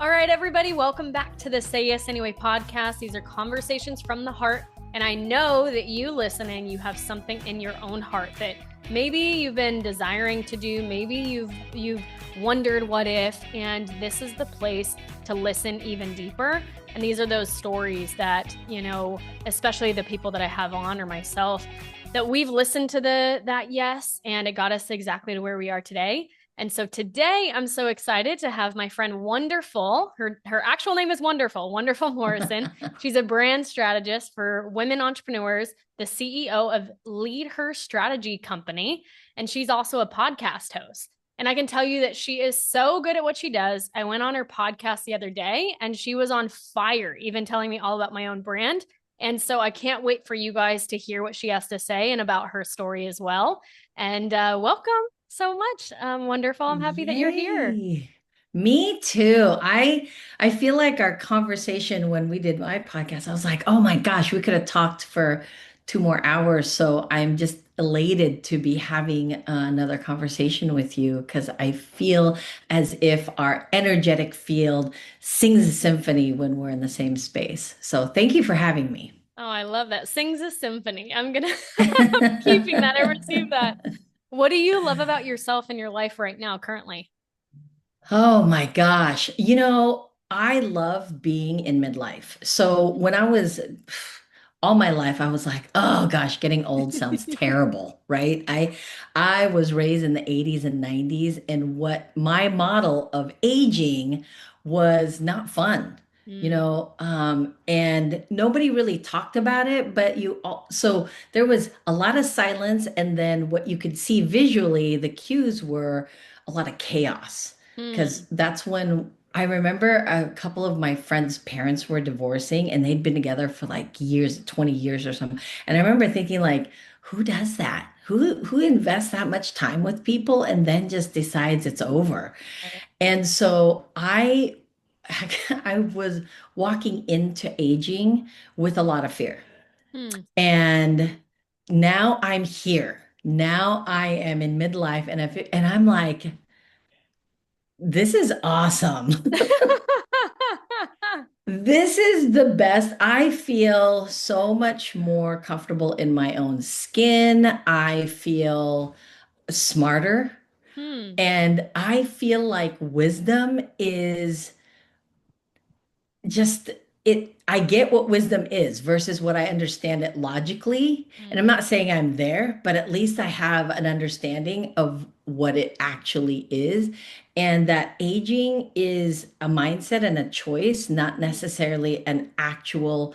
All right, everybody, welcome back to the Say Yes Anyway podcast. These are conversations from the heart. And I know that you listening, you have something in your own heart that maybe you've been desiring to do. Maybe you've wondered what if, and this is the place to listen even deeper. And these are those stories that, especially the people that I have on or myself, that we've listened to that yes, and it got us exactly to where we are today. And so today I'm so excited to have my friend Wonderful. Her actual name is Wonderful Morrison. She's a brand strategist for women entrepreneurs, the CEO of Lead Her Strategy Company, and she's also a podcast host. And I can tell you that she is so good at what she does. I went on her podcast the other day and she was on fire, even telling me all about my own brand. And so I can't wait for you guys to hear what she has to say and about her story as well. And welcome so much. Wonderful. I'm happy that you're here. Yay. Me too. I feel like our conversation when we did my podcast, I was like, oh my gosh, we could have talked for 2 more hours. So I'm just elated to be having another conversation with you because I feel as if our energetic field sings a symphony when we're in the same space. So thank you for having me. Oh, I love that. Sings a symphony. I'm keeping that. I received that. What do you love about yourself in your life right now, currently? Oh my gosh. I love being in midlife. So when I was all my life, I was like, oh gosh, getting old sounds terrible, right? I was raised in the 80s and 90s, and what my model of aging was not fun. Mm, And nobody really talked about it, but so there was a lot of silence, and then what you could see visually, the cues were a lot of chaos because mm, that's when I remember a couple of my friends' parents were divorcing and they'd been together for like years, 20 years or something. And I remember thinking like, who does that? Who invests that much time with people and then just decides it's over? right. And so I I was walking into aging with a lot of fear. Hmm. And now I'm here. Now I am in midlife and I'm like, this is awesome. This is the best. I feel so much more comfortable in my own skin. I feel smarter. Hmm. And I feel like wisdom is just I get what wisdom is versus what I understand it logically. And I'm Hmm. not saying I'm there, but at least I have an understanding of what it actually is. And that aging is a mindset and a choice, not necessarily an actual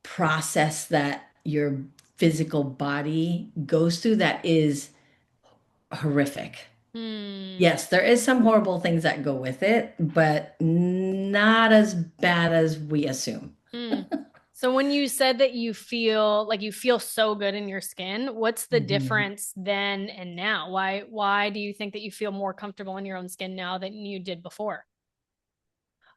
process that your physical body goes through that is horrific. Hmm. Yes, there is some horrible things that go with it, but not as bad as we assume. Hmm. So when you said that you feel so good in your skin, what's the Mhm. difference then and now? Why do you think that you feel more comfortable in your own skin now than you did before?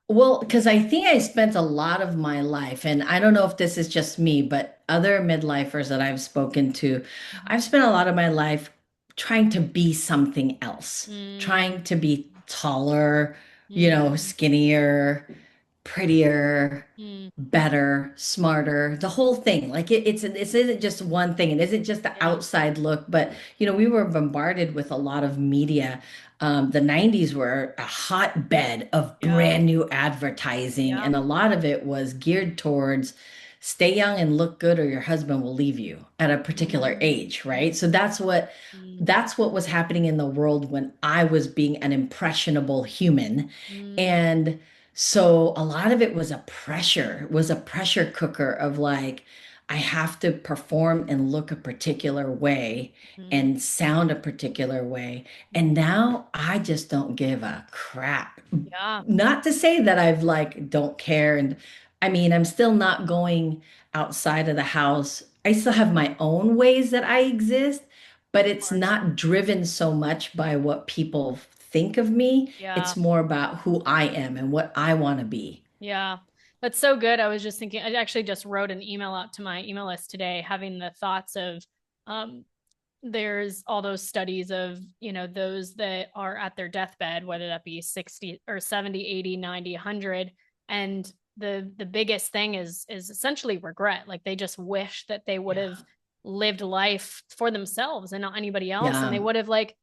Well, because I think I spent a lot of my life, and I don't know if this is just me, but other midlifers that I've spoken to, I've spent a lot of my life trying to be something else, Mm, trying to be taller, mm, skinnier, prettier, mm, better, smarter, the whole thing. Like it isn't just one thing. It isn't just the yeah. outside look, but we were bombarded with a lot of media. The 90s were a hotbed of Yeah. brand new advertising, Yeah. and a lot of it was geared towards stay young and look good or your husband will leave you at a particular Mm, age, right? So mm, that's what was happening in the world when I was being an impressionable human. mm, And so a lot of it was was a pressure cooker of like, I have to perform and look a particular way mm, and sound a particular way. And mm. now I just don't give a crap. Yeah. Not to say that I've like don't care. And I mean, I'm still not going outside of the house. I still have my own ways that I exist, but Of it's course. not driven so much by what people think of me. Yeah. It's more about who I am and what I want to be. Yeah. That's so good. I was just thinking, I actually just wrote an email out to my email list today, having the thoughts of um there's all those studies of, those that are at their deathbed, whether that be 60 or 70, 80, 90, 100. And the biggest thing is essentially regret. Like they just wish that they would have Yeah. lived life for themselves and not anybody else. And they Yeah. would have like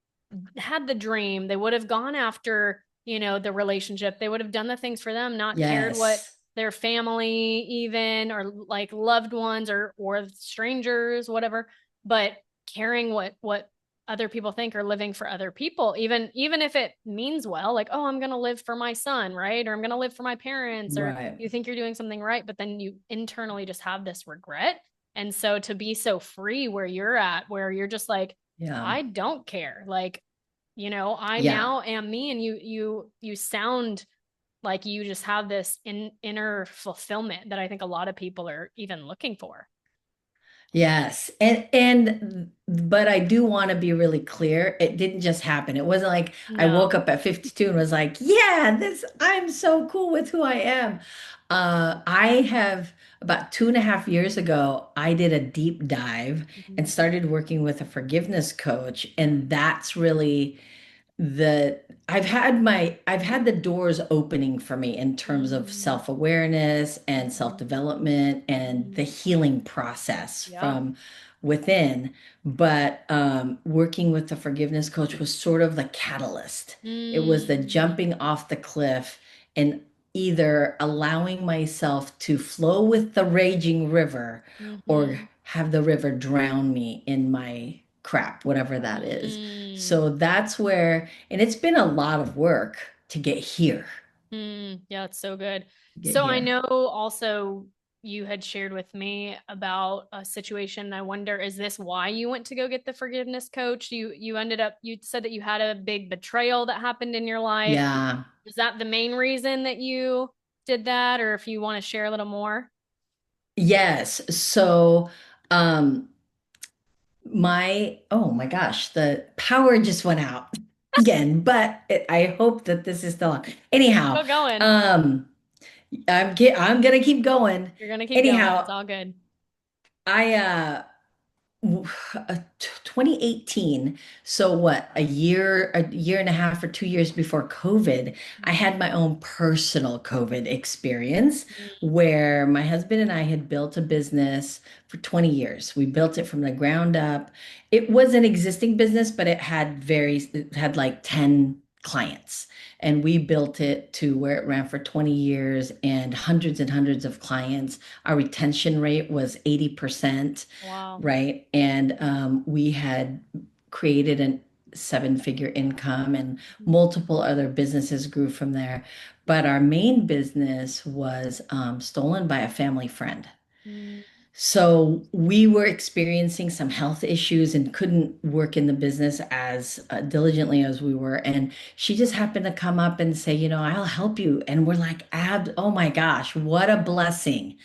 had the dream. They would have gone after, the relationship. They would have done the things for them, not cared what Yes. their family even, or like loved ones, or strangers, whatever, but caring what other people think, or living for other people, even if it means well, like, oh, I'm going to live for my son, right? Or I'm going to live for my parents, or Right. you think you're doing something right, but then you internally just have this regret. And so to be so free where you're at, where you're just like, Yeah. I don't care. Like, I Yeah. now am me, and you sound like you just have this inner fulfillment that I think a lot of people are even looking for. Yes. And but I do want to be really clear. It didn't just happen. It wasn't like I woke No. up at 52 and was like, yeah, this I'm so cool with who I am. I have about 2.5 years ago, I did a deep dive and Mhm. started working with a forgiveness coach. And that's really the I've had the doors opening for me in terms of Mm, self-awareness and mhm, self-development and mhm. the healing process Yeah. from within. But working with the forgiveness coach was sort of the catalyst. It was the Mm, jumping off the cliff and either allowing myself to flow with the raging river or mhm, have the river drown me in my crap, whatever that is. mm, So that's where, and it's been a lot of work to get here, yeah, it's so good. get So I here. know also you had shared with me about a situation. I wonder, is this why you went to go get the forgiveness coach? You said that you had a big betrayal that happened in your life. Yeah. Is that the main reason that you did that? Or if you want to share a little more? Yes. So, um, oh my gosh, the power just went out again, but I hope that this is still on. Anyhow, Still going. um, I'm gonna keep going. You're gonna keep going. It's Anyhow, all good. I 2018. So what, a year and a half or 2 years before COVID, I had my own personal COVID experience where my husband and I had built a business for 20 years. We built it from the ground up. It was an existing business, but it had like 10 clients. And we built it to where it ran for 20 years and hundreds of clients. Our retention rate was 80%, Wow. right? And we had created a seven-figure income, and multiple other businesses grew from there. But our main business was stolen by a family friend. Mm, So we were experiencing some health issues and couldn't work in the business as diligently as we were. And she just happened to come up and say, I'll help you. And we're like, oh my gosh, what a blessing.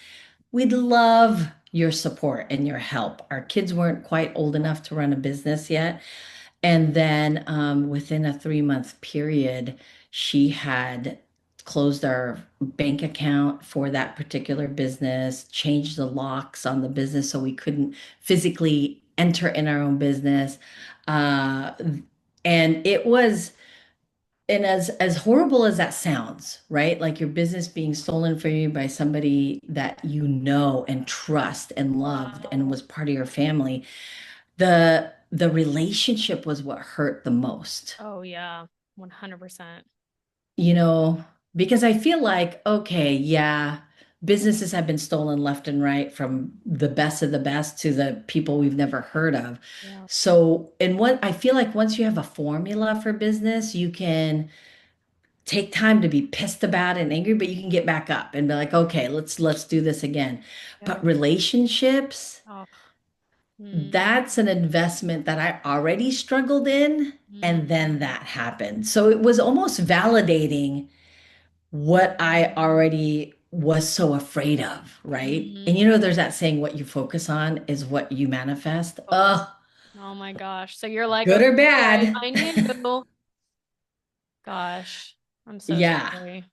We'd love your support and your help. Our kids weren't quite old enough to run a business yet. And then within a 3-month period, she had closed our bank account for that particular business, changed the locks on the business so we couldn't physically enter in our own business. Uh, and it was, and as horrible as that sounds, right? Like your business being stolen from you by somebody that you know and trust and loved and wow. was part of your family, the relationship was what hurt the most. Oh yeah. 100%. You know, because I feel like, okay, yeah, businesses have been stolen left and right from the best of the best to the people we've never heard of. Yeah. So, and what I feel like once you have a formula for business, you can take time to be pissed about and angry, but you can get back up and be like, okay, let's do this again. Yeah. But relationships, Oh. Mm, that's an investment that I already struggled in, and then mm, that happened. So it was almost validating what I already was so afraid of, right? And mm. there's that saying, what you focus on is what you manifest. Oh, Oh, oh my gosh. So you're like, good or okay, bad. I knew. Gosh, I'm so Yeah. sorry.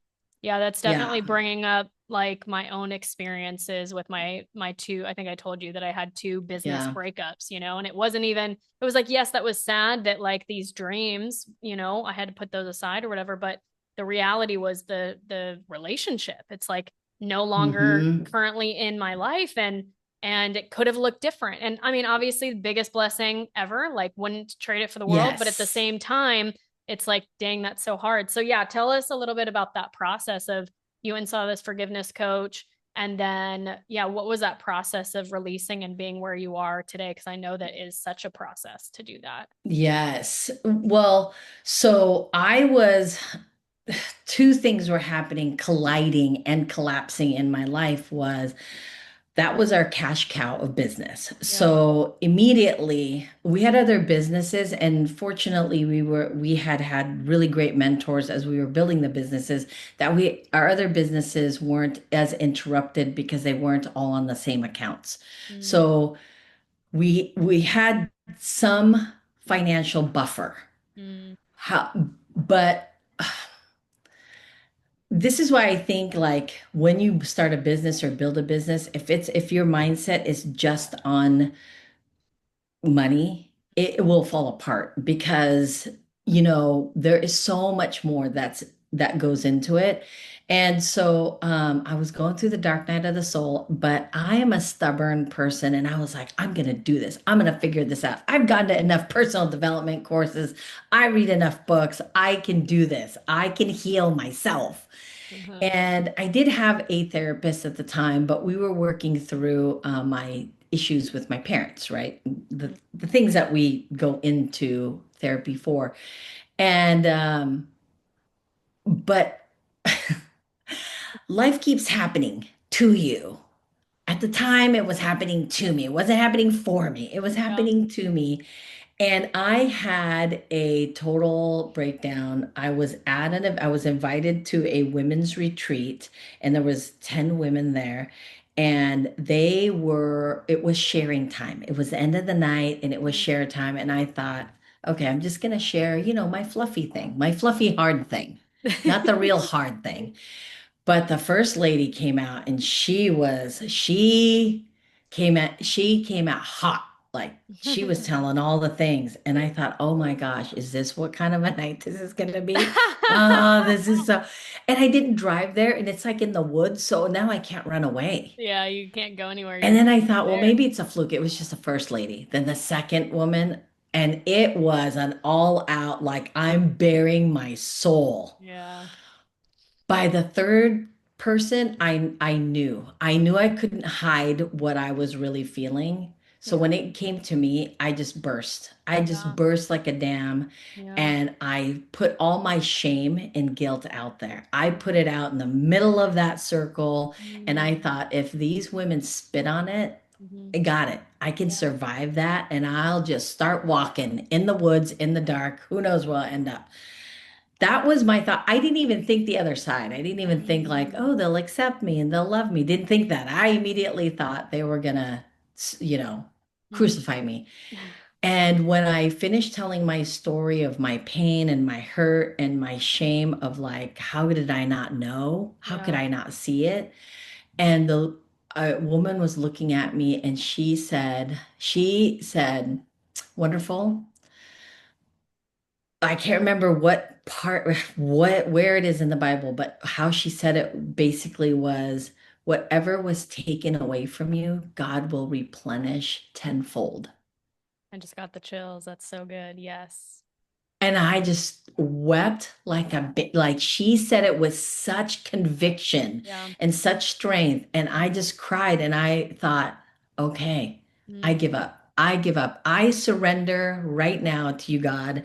Yeah, that's Yeah. definitely bringing up like my own experiences with my two. I think I told you that I had two business Yeah. breakups, and it wasn't even, it was like, yes, that was sad that like these dreams, I had to put those aside or whatever, but the reality was the relationship. It's like no longer Hmm. currently in my life, and it could have looked different. And I mean, obviously the biggest blessing ever, like wouldn't trade it for the world, but at the Yes. same time, it's like, dang, that's so hard. So yeah, tell us a little bit about that process of, you and saw this forgiveness coach. And then, yeah, what was that process of releasing and being where you are today? Because I know that is such a process to do that. Yes. Well, so I was, two things were happening, colliding and collapsing in my life was that was our cash cow of business. Yeah. So immediately we had other businesses, and fortunately we had had really great mentors as we were building the businesses, that we our other businesses weren't as interrupted because they weren't all on the same accounts. Mm, So we had some financial buffer. mm, How, but this is why I think like when you start a business or build a business, if your mindset is just on money, it will fall apart because there is so much more that goes into it. And so I was going through the dark night of the soul, but I am a stubborn person, and I was like, I'm gonna do this. I'm gonna figure this out. I've gone to enough personal development courses. I read enough books. I can do this. I can heal myself. uh-huh. And I did have a therapist at the time, but we were working through my issues with my parents, right? The things that we go into therapy for. And, but life keeps happening to you. At the time, it was happening to me. It wasn't happening for me, it was Yeah. happening to me. And I had a total breakdown. I was invited to a women's retreat, and there was 10 women there, and it was sharing time. It was the end of the night and it was Mm. share time. And I thought, okay, I'm just gonna share, my fluffy thing, my fluffy hard thing, not the real hard thing. But the first lady came out, and she came out hot. Like she was telling all the things. And I thought, oh my gosh, is this what kind of a night this is gonna be? Oh, this is so, and I didn't drive there, and it's like in the woods, so now I can't run away. Yeah, you can't go anywhere. And You're then I thought, well, there. maybe it's a fluke. It was just the first lady. Then the second woman, and it was an all out, like I'm bearing my soul. Yeah. By the third person, I knew I couldn't hide what I was really feeling. So Yeah. when it came to me, I just burst. I just Yeah. burst like a dam, Yeah. and I put all my shame and guilt out there. I put it out in the middle of that circle, and I Mm, thought, if these women spit on it, mhm. I got it. I can Yeah. survive that, and I'll just start walking in the woods in the dark. Who knows where I'll end up? That was my thought. I didn't even think the other side. I didn't even think like, Mm, oh, they'll accept me and they'll love me. Didn't think that. I immediately thought they were gonna, you know, mhm. crucify me. And when I finished telling my story of my pain and my hurt and my shame of like, how did I not know? How could Yeah. I not see it? And the a woman was looking at me, and she said, wonderful. I can't remember what part, where it is in the Bible, but how she said it basically was, whatever was taken away from you, God will replenish tenfold. I just got the chills. That's so good. Yes. And I just wept like a bit, like she said it with such conviction Yeah. and such strength. And I just cried, and I thought, okay, I Mm, give up. I give up. I surrender right now to you, God.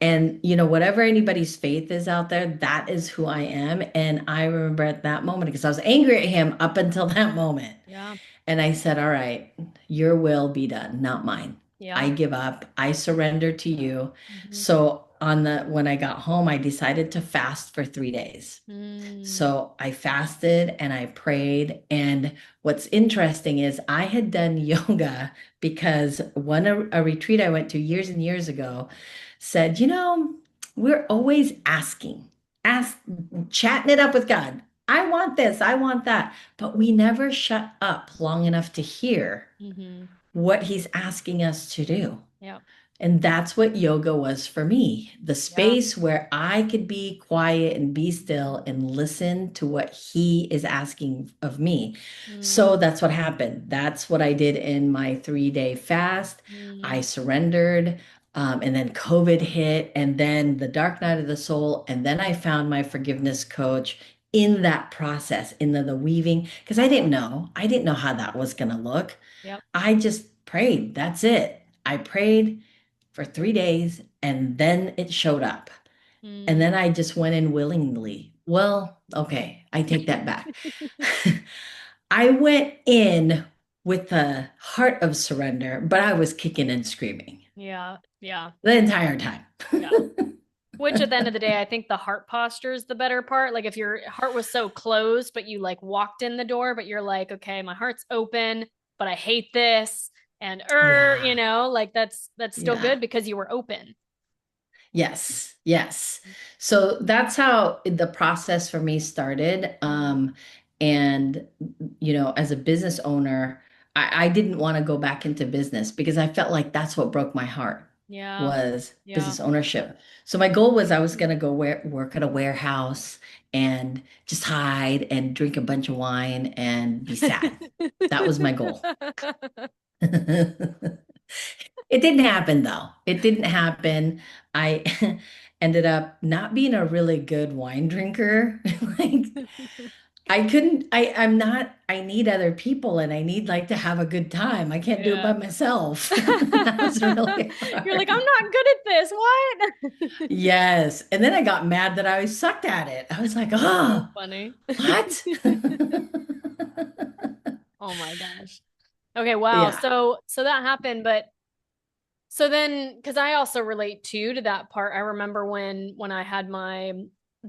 And whatever anybody's faith is out there, that is who I am. And I remember at that moment, because I was angry at him up until that moment. yeah. And I said, all right, your will be done, not mine. I Yeah. give up. I surrender to you. Mhm. So when I got home, I decided to fast for 3 days. Mm, So I fasted and I prayed. And what's interesting is I had done yoga because a retreat I went to years and years ago said, we're always asking. ask, chatting it up with God. I want this, I want that. But we never shut up long enough to hear Mm-hmm. what he's asking us to do. Yeah. And that's what yoga was for me, the Yeah. space where I could be quiet and be still and listen to what he is asking of me. Mm-hmm. So that's what happened. That's what I did in my 3 day fast. I surrendered. And then COVID hit, and then the dark night of the soul. And then I found my forgiveness coach in that process, in the weaving, because I didn't know. I didn't know how that was going to look. Yep. I just prayed. That's it. I prayed for 3 days and then it showed up. And Mm. then I just went in willingly. Well, okay, I take that back. I went in with a heart of surrender, but I was kicking and screaming Yeah. Yeah. the entire time. Yeah. Which at the end of the day, I think the heart posture is the better part. Like if your heart was so closed, but you like walked in the door, but you're like, okay, my heart's open, but I hate this. And Yeah, like that's still yeah. good because you were open. Yes, yes. So that's how the process for me started. And, as a business owner, I didn't want to go back into business because I felt like that's what broke my heart Yeah. was Yeah. business ownership. So my goal was I was going to go work at a warehouse and just hide and drink a bunch of wine and be sad. That was my goal. It didn't happen though. It didn't happen. I ended up not being a really good wine drinker. Like I'm not, I need other people and I need like to have a good time. I can't do it by Yeah. myself. That was really You're like, I'm hard. not good at this. What? Yes. And then I got mad that I sucked at it. I was like, That's so oh, funny. what? Oh my gosh. Okay, wow. Yeah. So that happened, but so then because I also relate to that part. I remember when I had my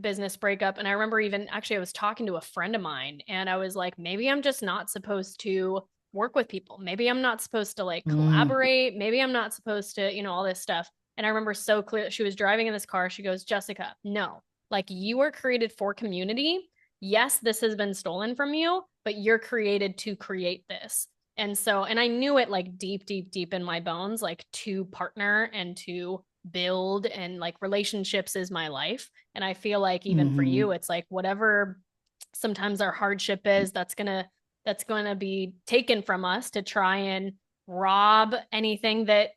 business breakup, and I remember even actually I was talking to a friend of mine and I was like, maybe I'm just not supposed to work with people. Maybe I'm not supposed to like Mm, collaborate. Maybe I'm not supposed to, all this stuff. And I remember so clear she was driving in this car. She goes, Jessica, no, like you were created for community. Yes, this has been stolen from you, but you're created to create this. And so, and I knew it like deep, deep, deep in my bones, like to partner and to build and like relationships is my life. And I feel like even for you, mhm. it's like whatever sometimes our hardship is, that's gonna be taken from us to try and rob anything that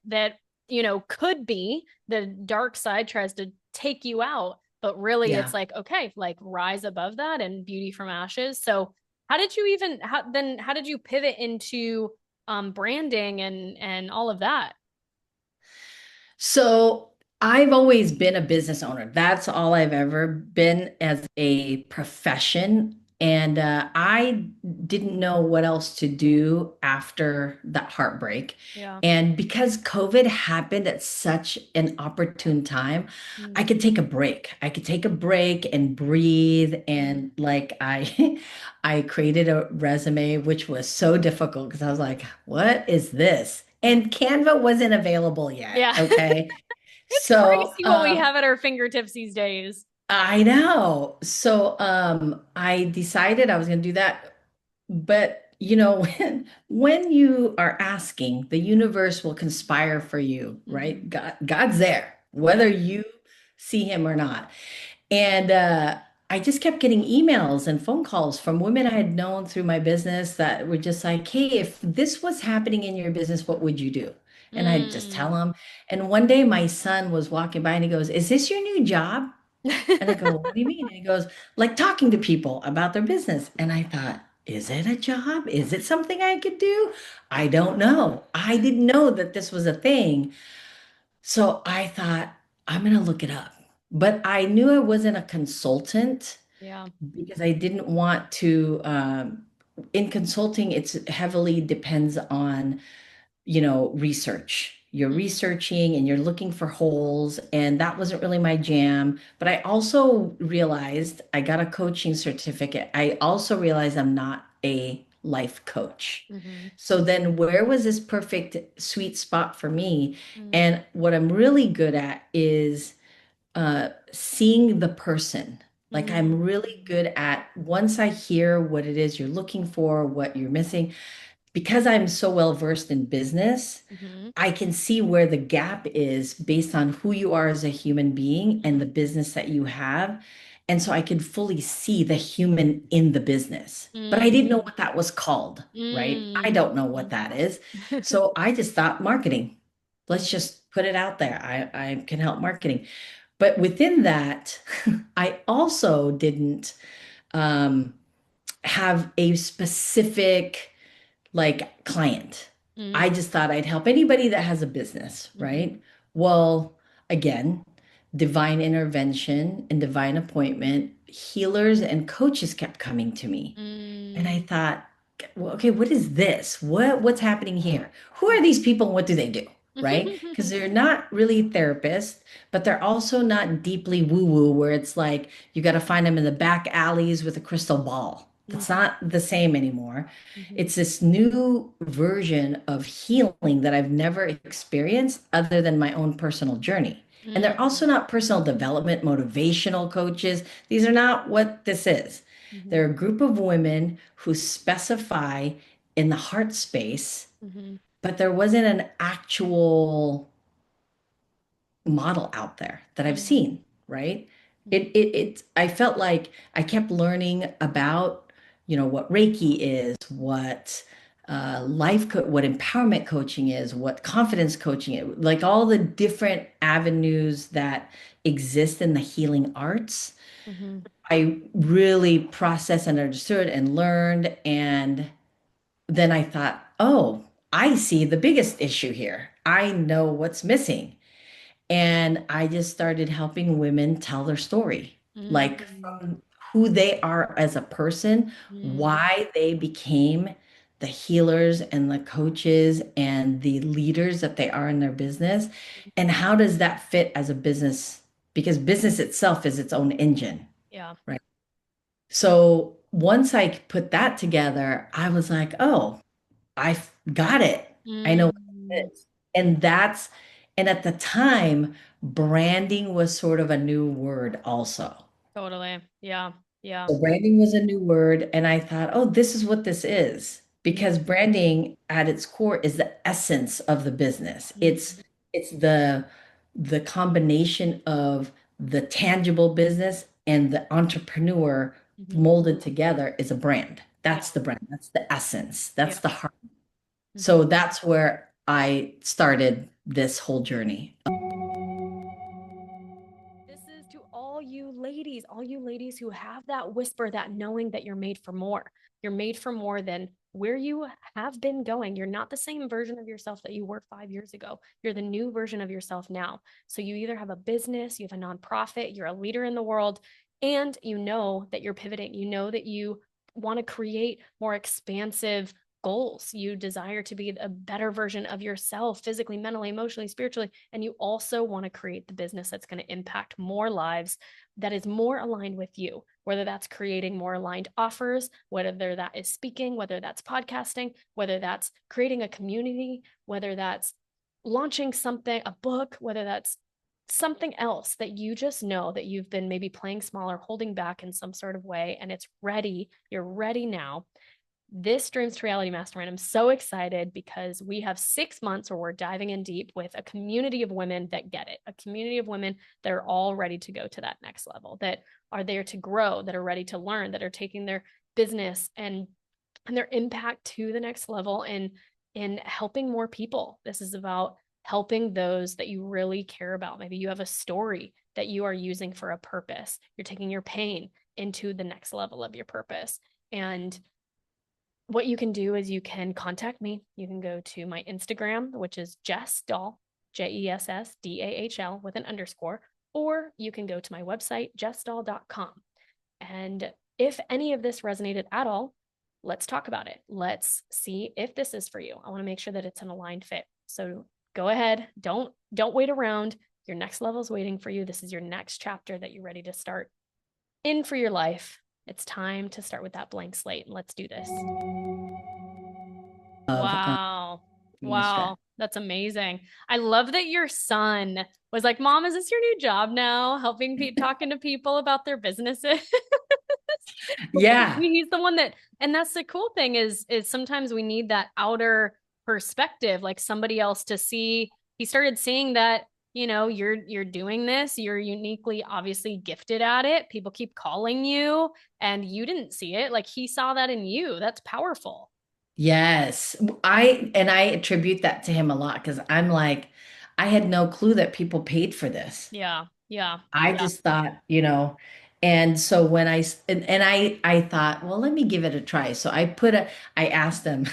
could be the dark side tries to take you out. But really it's Yeah. like, okay, like rise above that and beauty from ashes. So how did you even how did you pivot into branding and all of that? So I've always been a business owner. That's all I've ever been as a profession. And I didn't know what else to do after that heartbreak. Yeah. And because COVID happened at such an opportune time, I Mm-hmm. could take a break. I could take a break and breathe. And like I created a resume, which was so difficult because I was like, what is this? Yeah. And Canva wasn't available yet. Yeah. Okay. It's So crazy what we have at our fingertips these days. I know. So I decided I was going to do that. But when you are asking, the universe will conspire for you, Mm-hmm. right? God's there, Yeah. whether you see him or not. And I just kept getting emails and phone calls from women I had known through my business that were just like, hey, if this was happening in your business, what would you do? And I'd just tell Mm. them. And one day my son was walking by and he goes, is this your new job? And I go, what do you mean? And he goes, like talking to people about their business. And I thought, is it a job? Is it something I could do? I don't know. I didn't know that this was a thing. So I thought, I'm going to look it up. But I knew I wasn't a consultant Yeah. because I didn't want to. In consulting, it's heavily depends on research. You're Mm-hmm. researching and you're looking for holes, and that wasn't really my jam. But I also realized I got a coaching certificate. I also realized I'm not a life coach. Mm-hmm. So then, where was this perfect sweet spot for me? Mm. And what I'm really good at is seeing the person. Like I'm Mm, really good at once I hear what it is you're looking for, what you're missing, because I'm so well versed in business, mm-hmm, I can see where the gap is based on who you are as a human being and mm, the business that you have. And so I can fully see the human in the business. But I didn't know mm, what that was called, right? I mm. don't know what that is. So I just thought marketing. Let's Mhm, just put it out there. I can help marketing. But within that, I also didn't um, have a specific like client. I mm, just thought I'd help anybody that has a business, mhm, right? Well, again, divine intervention and divine appointment, healers and coaches kept coming to me. And I mm. thought, well, okay, what is this? What's happening here? Who are these people and what do they do? Right? Because they're not really therapists, but they're also not deeply woo-woo, where it's like you got to find them in the back alleys with a crystal ball. That's Mhm, not the same anymore. mhm, It's this new version of healing that I've never experienced other than my own personal journey. And they're mm, also not personal development, motivational coaches. These are not what this is. mhm, They're a group of women who specify in the heart space, mhm, but there wasn't an actual model out there that I've mhm, seen, right? mhm, I felt like I kept learning about, what Reiki is, what what empowerment coaching is, what confidence coaching is, like all the different avenues that exist in the healing arts. mhm, I really processed and understood and learned. And then I thought, oh, I see the biggest issue here. I know what's missing. And I just started helping women tell their story, like mm, from who they are as a person, mm, why they became the healers and the coaches and the leaders that they are in their business. And how does that fit as a business? Because business itself is its own engine, yeah. right? So once I put that together, I was like, oh, got it. I know what Mm, it is. And at the time, branding was sort of a new word also. totally. Yeah. Yeah. So branding was a new word. And I thought, oh, this is what this is. Because Mm, branding at its core is the essence of the business. mm, It's the combination of the tangible business and the entrepreneur mhm, molded together is a brand. yeah. That's the brand. That's the essence. Yeah. That's the heart. Mhm. So that's where I started this whole journey. This is to all you ladies who have that whisper, that knowing that you're made for more. You're made for more than where you have been going. You're not the same version of yourself that you were 5 years ago. You're the new version of yourself now. So you either have a business, you have a nonprofit, you're a leader in the world, and you know that you're pivoting. You know that you want to create more expansive goals. You desire to be a better version of yourself, physically, mentally, emotionally, spiritually. And you also want to create the business that's going to impact more lives, that is more aligned with you, whether that's creating more aligned offers, whether that is speaking, whether that's podcasting, whether that's creating a community, whether that's launching something, a book, whether that's something else that you just know that you've been maybe playing small or holding back in some sort of way, and it's ready. You're ready now. This Dreams to Reality Mastermind, I'm so excited because we have 6 months where we're diving in deep with a community of women that get it, a community of women that are all ready to go to that next level, that are there to grow, that are ready to learn, that are taking their business and their impact to the next level and in helping more people. This is about helping those that you really care about. Maybe you have a story that you are using for a purpose. You're taking your pain into the next level of your purpose. And what you can do is you can contact me. You can go to my Instagram, which is Jess Dahl, JessDahl with an underscore, or you can go to my website, jessdahl.com. And if any of this resonated at all, let's talk about it. Let's see if this is for you. I want to make sure that it's an aligned fit. So go ahead. Don't wait around. Your next level is waiting for you. This is your next chapter that you're ready to start in for your life. It's time to start with that blank slate. Let's do this. Of Wow. being a strategist. Wow. That's amazing. I love that your son was like, Mom, is this your new job now? Helping talking to people about their businesses. Yeah. He's the one that, and that's the cool thing is sometimes we need that outer perspective, like somebody else to see. He started seeing that, you're doing this, you're uniquely obviously gifted at it. People keep calling you and you didn't see it. Like he saw that in you. That's powerful. Yes. I attribute that to him a lot because I'm like, I had no clue that people paid for this. Yeah. Yeah. I Yeah. just thought, and so when I thought, well, let me give it a try. So I asked them,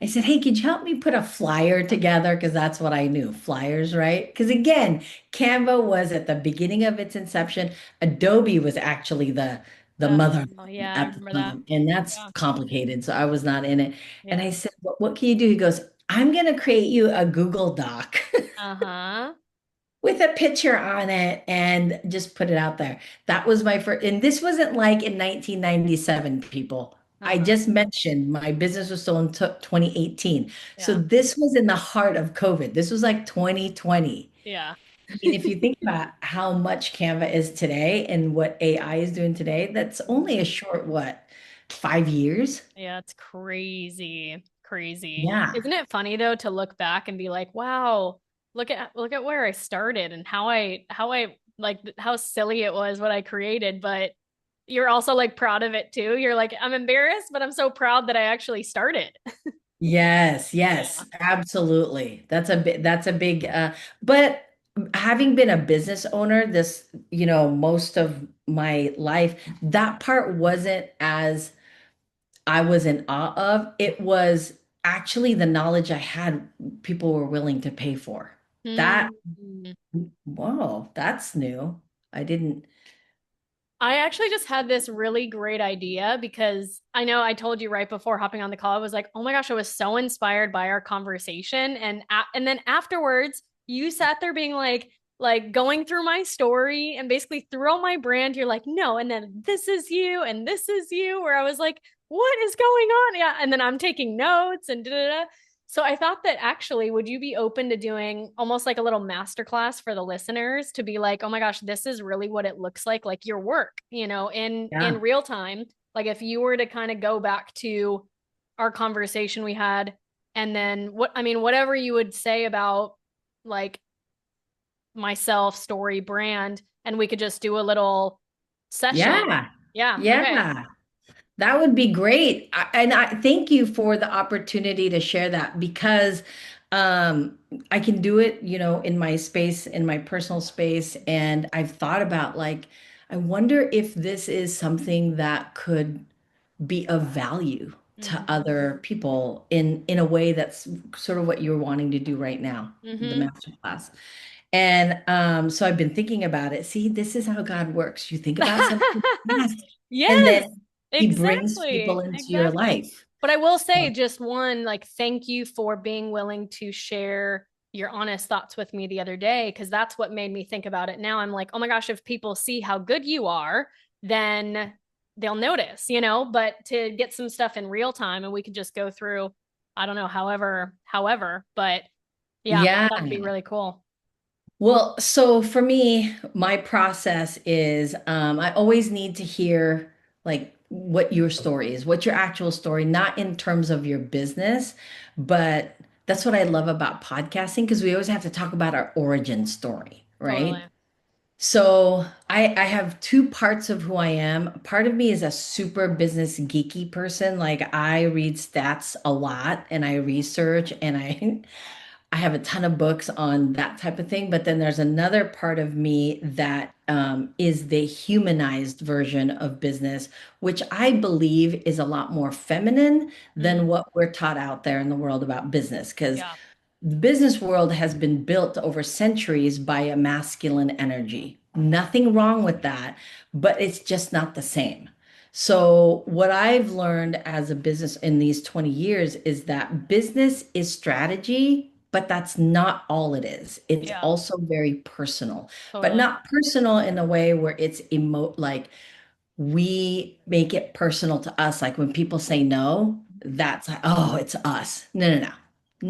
I said, hey, could you help me put a flyer together? Because that's what I knew, flyers, right? Because again, Canva was at the beginning of its inception. Adobe was actually the mother Yeah, I at the remember that. time, and that's Yeah. complicated. So I was not in it. And Yeah. I said, what can you do? He goes, I'm gonna create you a Google Doc. Uh-huh. With a picture on it and just put it out there. That was my first, and this wasn't like in 1997, people. I Uh-huh. just mentioned my business was still in 2018. So Yeah. this was in the heart of COVID. This was like 2020. Yeah. I mean, if you think about how much Canva is today and what AI is doing today, that's only a short, what, 5 years? Yeah, it's crazy. Crazy. Yeah. Isn't it funny though to look back and be like, wow, look at where I started and how I like how silly it was what I created, but you're also like proud of it too. You're like, I'm embarrassed, but I'm so proud that I actually started. Yes, Yeah. yes, absolutely. That's a big but having been a business owner this, most of my life, that part wasn't as I was in awe of. It was actually the knowledge I had people were willing to pay for. That, Hmm. whoa, that's new. I didn't. I actually just had this really great idea because I know I told you right before hopping on the call, I was like, oh my gosh, I was so inspired by our conversation. And then afterwards, you sat there being like going through my story and basically through all my brand, you're like, no, and then this is you and this is you, where I was like, what is going on? Yeah. And then I'm taking notes and da da da. So I thought that actually, would you be open to doing almost like a little masterclass for the listeners to be like, oh my gosh, this is really what it looks like your work, in Yeah. real time. Like if you were to kind of go back to our conversation we had, and then whatever you would say about like myself, story, brand, and we could just do a little session. Yeah. Yeah. Okay. Yeah. That would be great. And I thank you for the opportunity to share that because um, I can do it, in my space, in my personal space. And I've thought about like, I wonder if this is something that could be of value to Mm-hmm. other people in a way that's sort of what you're wanting to do right now, the Mm-hmm. master class. And so I've been thinking about it. See, this is how God works. You think about something fast, and Yes, then He brings people exactly. into your Exactly. life. But I will say just one, like, thank you for being willing to share your honest thoughts with me the other day, because that's what made me think about it now. I'm like, oh my gosh, if people see how good you are, then they'll notice, but to get some stuff in real time and we could just go through, I don't know, however, but yeah, Yeah. that would be really cool. Well, so for me, my process is I always need to hear like what your story is, what your actual story, not in terms of your business, but that's what I love about podcasting because we always have to talk about our origin story, Totally. right? So I have two parts of who I am. Part of me is a super business geeky person. Like I read stats a lot and I research and I have a ton of books on that type of thing. But then there's another part of me that is the humanized version of business, which I believe is a lot more feminine than Mm, what we're taught out there in the world about business. Because yeah. the business world has been built over centuries by a masculine energy. Nothing wrong with that, but it's just not the same. So, what I've learned as a business in these 20 years is that business is strategy, but that's not all it is. It's Yeah. also very personal, but Totally. not personal in a way where it's like we make it personal to us. Like when people say no, that's like, oh, it's us. No, no, no.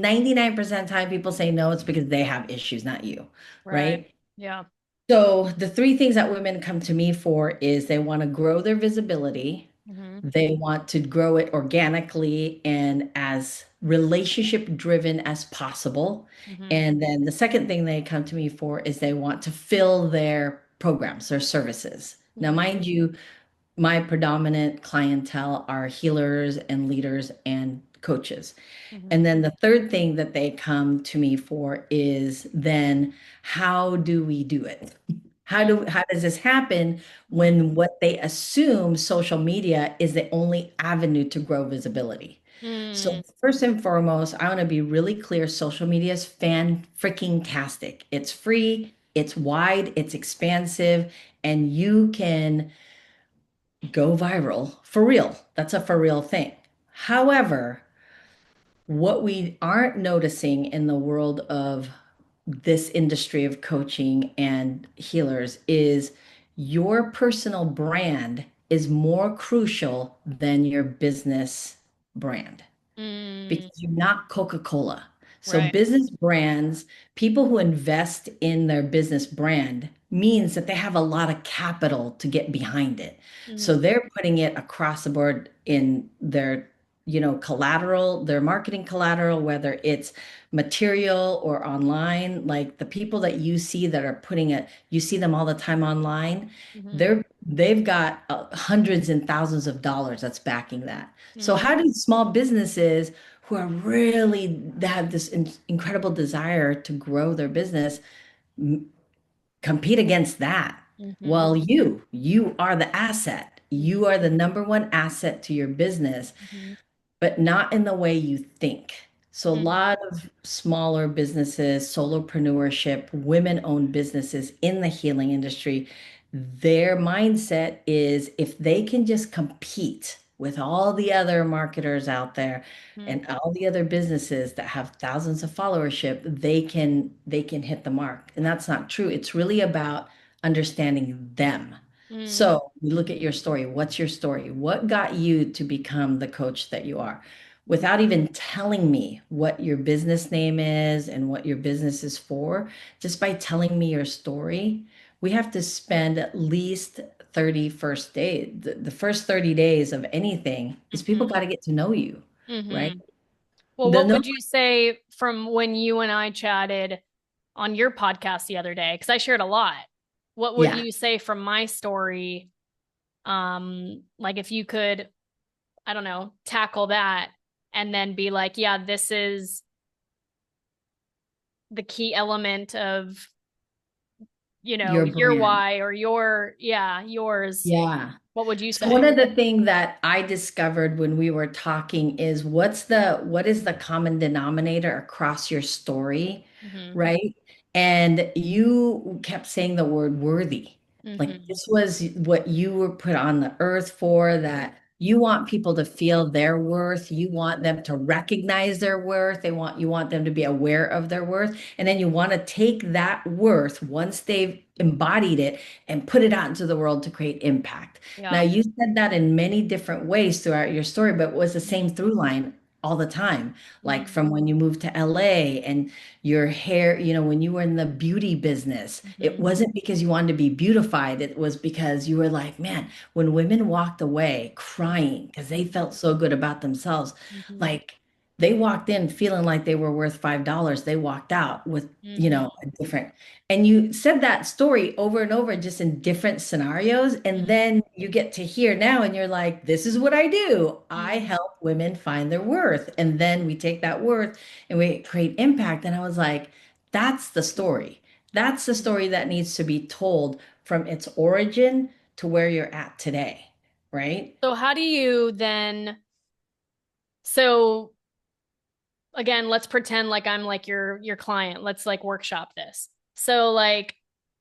99% of the time people say no, it's because they have issues, not you, Right. right? Yeah. So the three things that women come to me for is they want to grow their visibility, Mm-hmm. they want to grow it organically and as relationship driven as possible. Mm-hmm. And then the second thing they come to me for is they want to fill their programs, their services. Now, Mm-hmm. mind you, my predominant clientele are healers and leaders and coaches. Mm-hmm. And then the third thing that they come to me for is then how do we do it? How does this happen Mm-hmm. when what they assume social media is the only avenue to grow visibility? Mm-hmm. So first and foremost, I want to be really clear, social media is fan freaking tastic. It's free, it's wide, it's expansive, and you can go viral for real. That's a for real thing. However, what we aren't noticing in the world of this industry of coaching and healers is your personal brand is more crucial than your business brand Mm-hmm. because you're not Coca-Cola. So Right. business brands, people who invest in their business brand means that they have a lot of capital to get behind it. Mm-hmm. So they're putting it across the board in their, collateral, their marketing collateral, whether it's material or online. Like the people that you see that are putting it, you see them all the time online. Mm-hmm. They've got hundreds and thousands of dollars that's backing that. So Mm-hmm. how do small businesses who are really that have this incredible desire to grow their business compete against that? Mm-hmm. Well, you are the asset. You are the number one asset to your business, Mm-hmm. but not in the way you think. So a Mm-hmm. lot of smaller businesses, solopreneurship, women-owned businesses in the healing industry, their mindset is if they can just compete with all the other marketers out there and all the other businesses that have thousands of followership, they can hit the mark. And that's not true. It's really about understanding them. Mm-hmm. So we look at your story. What's your story? What got you to become the coach that you are? Without even telling me what your business name is and what your business is for, just by telling me your story, we have to spend at least 30 first days. The first 30 days of anything is people got to get to know you, right? Mm-hmm. Well, The what no, would you say from when you and I chatted on your podcast the other day? Because I shared a lot. What would yeah, you say from my story? Like if you could, I don't know, tackle that and then be like, yeah, this is the key element of, your your brand. why or yours. Yeah. What would you So one say? of the things that I discovered when we were talking is what is the common denominator across your story, Mm-hmm. right? And you kept saying the word worthy. Like Mm-hmm. this was what you were put on the earth for, that you want people to feel their worth, you want them to recognize their worth, you want them to be aware of their worth, and then you want to take that worth once they've embodied it and put it out into the world to create impact. Now, Yeah. you said that in many different ways throughout your story, but it was the same through line all the time. Like Mm-hmm. from when you moved to LA and your hair, when you were in the beauty business, it Mm-hmm. wasn't because you wanted to be beautified. It was because you were like, man, when women walked away crying because they felt so good about themselves, Mm-hmm. like they walked in feeling like they were worth $5. They walked out with, Mm-hmm. a different, and you said that story over and over, just in different scenarios. And then you get to hear now, and you're like, this is what I do. I Mm-hmm. help women find their worth. And then we take that worth and we create impact. And I was like, that's the story. That's the story that needs to be told from its origin to where you're at today. Right? So how do you then, so again, let's pretend like I'm like your client. Let's like workshop this. So like,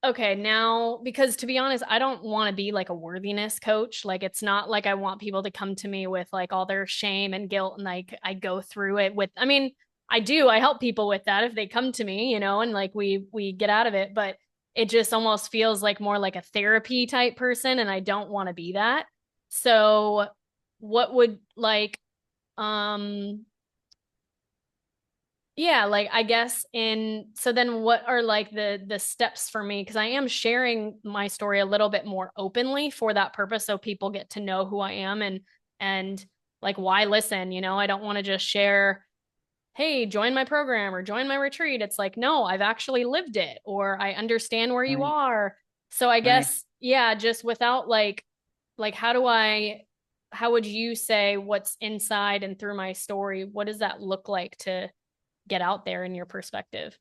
okay, now because to be honest, I don't want to be like a worthiness coach. Like it's not like I want people to come to me with like all their shame and guilt and like I go through it with I mean, I do. I help people with that if they come to me, and like we get out of it, but it just almost feels like more like a therapy type person and I don't want to be that. So what would like um Yeah, like I guess in so then what are like the steps for me? Because I am sharing my story a little bit more openly for that purpose so people get to know who I am and like why listen, you know? I don't want to just share, hey, join my program or join my retreat. It's like, no, I've actually lived it or I understand where you Right. are. So I Right. guess yeah, just without like how would you say what's inside and through my story? What does that look like to get out there in your perspective?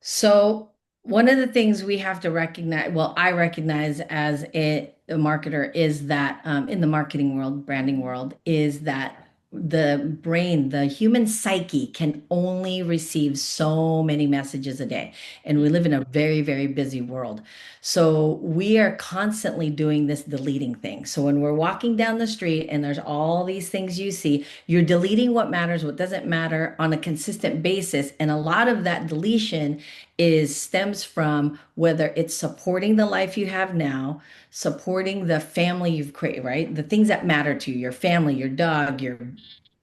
So one of the things we have to recognize, well, I recognize as a marketer, is that in the marketing world, branding world, is that the brain, the human psyche can only receive so many messages a day. And we live in a very, very busy world. So we are constantly doing this deleting thing. So when we're walking down the street and there's all these things you see, you're deleting what matters, what doesn't matter on a consistent basis. And a lot of that deletion is stems from whether it's supporting the life you have now, supporting the family you've created, right? The things that matter to you, your family, your dog, your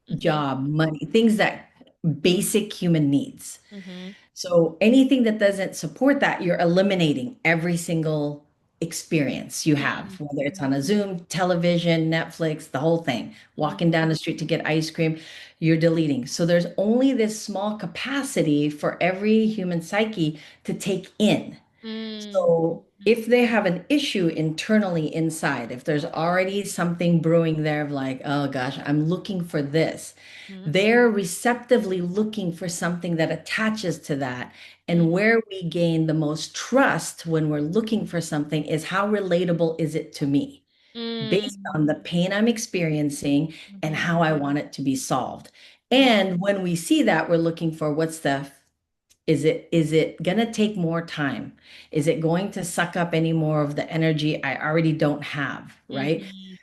Mm-hmm. job, money, things that basic human needs. Mm-hmm. So anything that doesn't support that, you're eliminating every single experience you have, whether it's on a Zoom, television, Netflix, the whole thing, walking down the street to get ice cream, you're deleting. So there's only this small capacity for every human psyche to take in. Mm-hmm. So if they have an issue internally inside, if there's already something brewing there of like, oh gosh, I'm looking for this, they're receptively looking for something that attaches to that. And where we gain the most trust when we're looking for something is how relatable is it to me, based Mm-hmm. on the pain I'm experiencing and Mm-hmm. how I want it to be solved. And when we see that, we're looking for what's the is it going to take more time? Is it going to suck up any more of the energy I already don't have, right? Mm-hmm.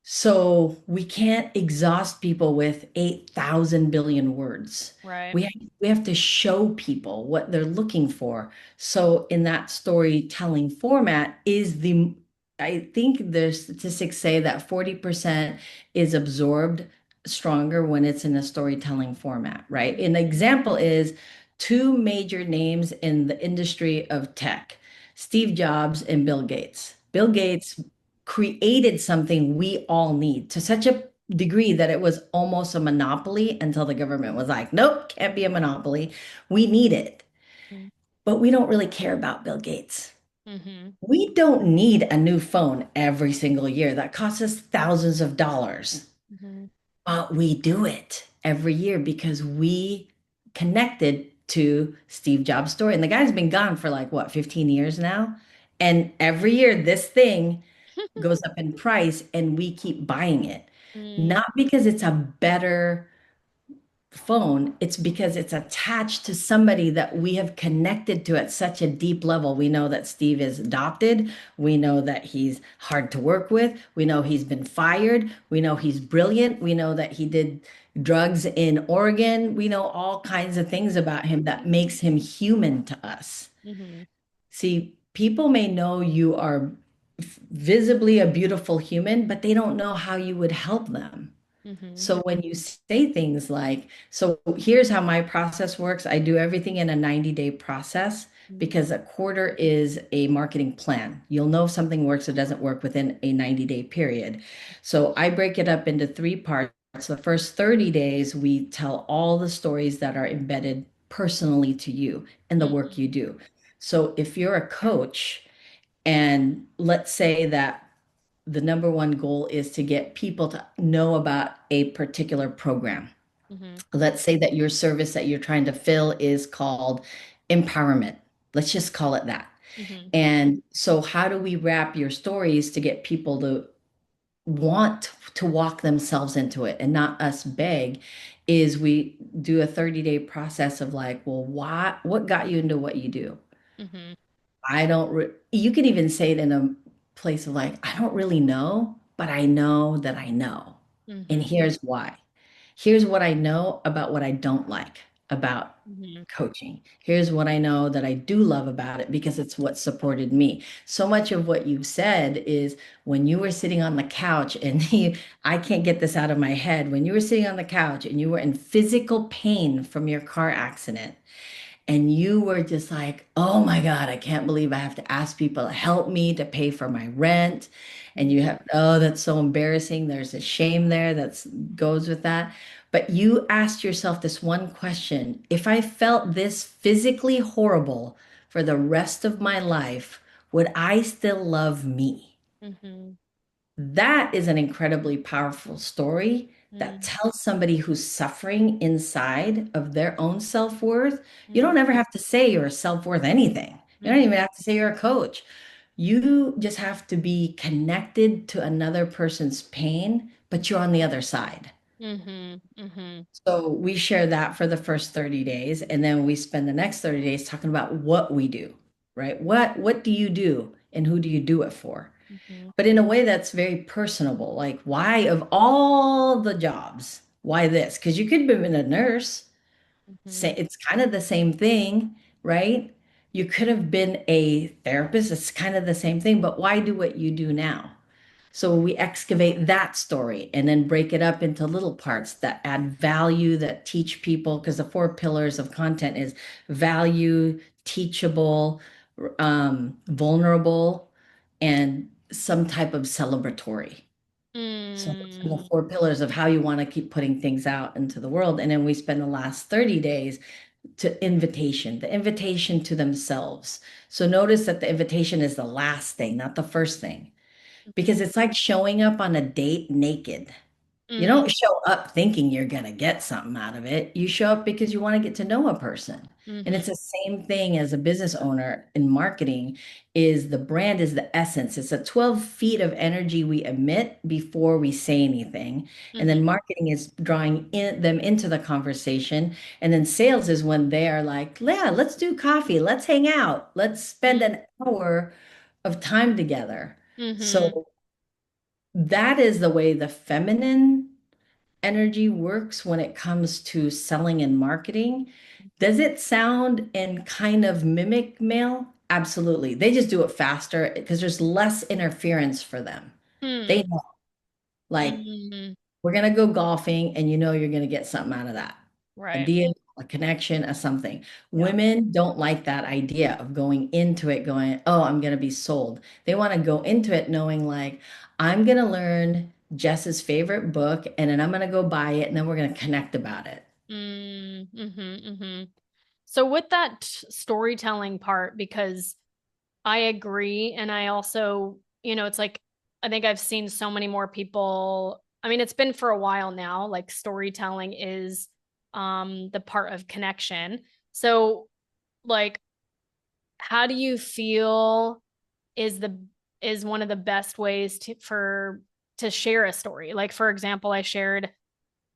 So we can't exhaust people with 8,000 billion words. Right. We have to show people what they're looking for. So in that storytelling format I think the statistics say that 40% is absorbed stronger when it's in a storytelling format, right? An example is two major names in the industry of tech, Steve Jobs and Bill Gates. Bill Gates created something we all need to such a degree that it was almost a monopoly until the government was like, nope, can't be a monopoly. We need it. But we don't really care about Bill Gates. Mm-hmm. We don't need a new phone every single year that costs us thousands of dollars. Mm-hmm. But we do it every year because we connected to Steve Jobs' story. And the guy's been gone for like what, 15 years now? And every year this thing goes up in price and we keep buying it. Mm-hmm. Not because it's a better phone, it's because it's attached to somebody that we have connected to at such a deep level. We know that Steve is adopted. We know that he's hard to work with. We know he's been fired. We know he's brilliant. We know that he did drugs in Oregon. We know all kinds of things about him that makes him human to us. Mm-hmm. See, people may know you are visibly a beautiful human, but they don't know how you would help them. Mm-hmm. So when you say things like, so here's how my process works. I do everything in a 90-day process because a quarter is a marketing plan. You'll know if something works or doesn't work within a 90-day period. So I break it up into three parts. The first 30 days, we tell all the stories that are embedded personally to you and the work you do. So if you're a coach, and let's say that the number one goal is to get people to know about a particular program. Mm-hmm. Let's say that your service that you're trying to fill is called empowerment. Let's just call it that. Mm-hmm. And so, how do we wrap your stories to get people to want to walk themselves into it and not us beg? Is we do a 30-day process of like, well, what got you into what you do? Mm-hmm. I don't, you could even say it in a place of like, I don't really know, but I know that I know. And Mm-hmm. here's why. Here's what I know about what I don't like. about Mhm. coaching. Here's what I know that I do love about it because it's what supported me. So much of what you've said is when you were sitting on the couch and I can't get this out of my head. When you were sitting on the couch and you were in physical pain from your car accident, and you were just like, oh my God, I can't believe I have to ask people to help me to pay for my rent. And you have, oh, that's so embarrassing. There's a shame there that goes with that. But you asked yourself this one question: if I felt this physically horrible for the rest of my life, would I still love me? Mhm. That is an incredibly powerful story that Mhm. tells somebody who's suffering inside of their own self-worth. You Mhm. don't ever have to say you're self-worth anything. You don't Mhm. even have to say you're a coach. You just have to be connected to another person's pain, but you're on the other side. Mhm. Mhm. So we share that for the first 30 days, and then we spend the next 30 days talking about what we do, right? What do you do and who do you do it for? Mhm. But in a way that's very personable. Like, why of all the jobs, why this? Because you could have been a nurse. Say Mhm. it's kind of the same thing, right? You could have been a therapist. It's kind of the same thing, but why do what you do now? So we excavate that story and then break it up into little parts that add value, that teach people, because the four pillars of content is value, teachable, vulnerable, and some type of celebratory. So those are the Mm. four pillars of how you want to keep putting things out into the world. And then we spend the last 30 days to invitation, the invitation to themselves. So notice that the invitation is the last thing, not the first thing, Mhm. because it's like showing up on a date naked. You Mm. don't show up thinking you're going to get something out of it. You show up because you want to get to know a person. And it's Mhm. the same thing as a business owner in marketing is the brand is the essence. It's a 12 feet of energy we emit before we say anything. And Mhm. then marketing is drawing them into the conversation. And then sales is when they are like, yeah, let's do coffee. Let's hang out. Let's spend Mhm. an hour of time together. Mhm. So that is the way the feminine energy works when it comes to selling and marketing. Does it sound and kind of mimic male? Absolutely. They just do it faster because there's less interference for them. Hmm. They know, like, Mhm. we're going to go golfing and you know you're going to get something out of that. A Right. deal, a connection, a something. Yeah. Women don't like that idea of going into it going, oh, I'm going to be sold. They want to go into it knowing, like, I'm going to learn Jess's favorite book and then I'm going to go buy it and then we're going to connect about it. Mm. Mhm. Mhm. So with that storytelling part, because I agree, and I also, it's like I think I've seen so many more people. I mean, it's been for a while now, like storytelling is the part of connection. So like how do you feel is the is one of the best ways to share a story? Like for example, I shared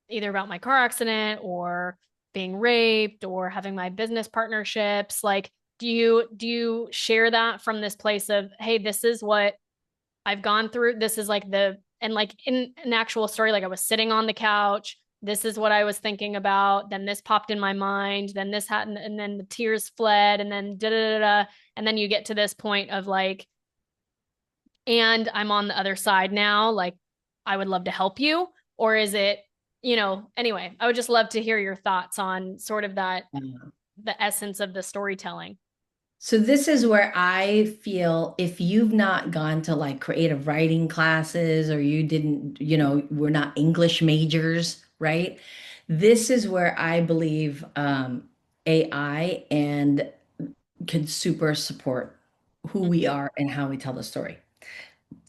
either about my car accident or being raped or having my business partnerships. Like do you share that from this place of, hey, this is what I've gone through, this is like the and like in an actual story, like I was sitting on the couch, this is what I was thinking about, then this popped in my mind, then this happened, and then the tears fled, and then da da da da, and then you get to this point of like, and I'm on the other side now, like I would love to help you? Or is it, anyway, I would just love to hear your thoughts on sort of that, the essence of the storytelling. So this is where I feel if you've not gone to like creative writing classes or you didn't, we're not English majors, right? This is where I believe AI and can super support who we are and how we tell the story.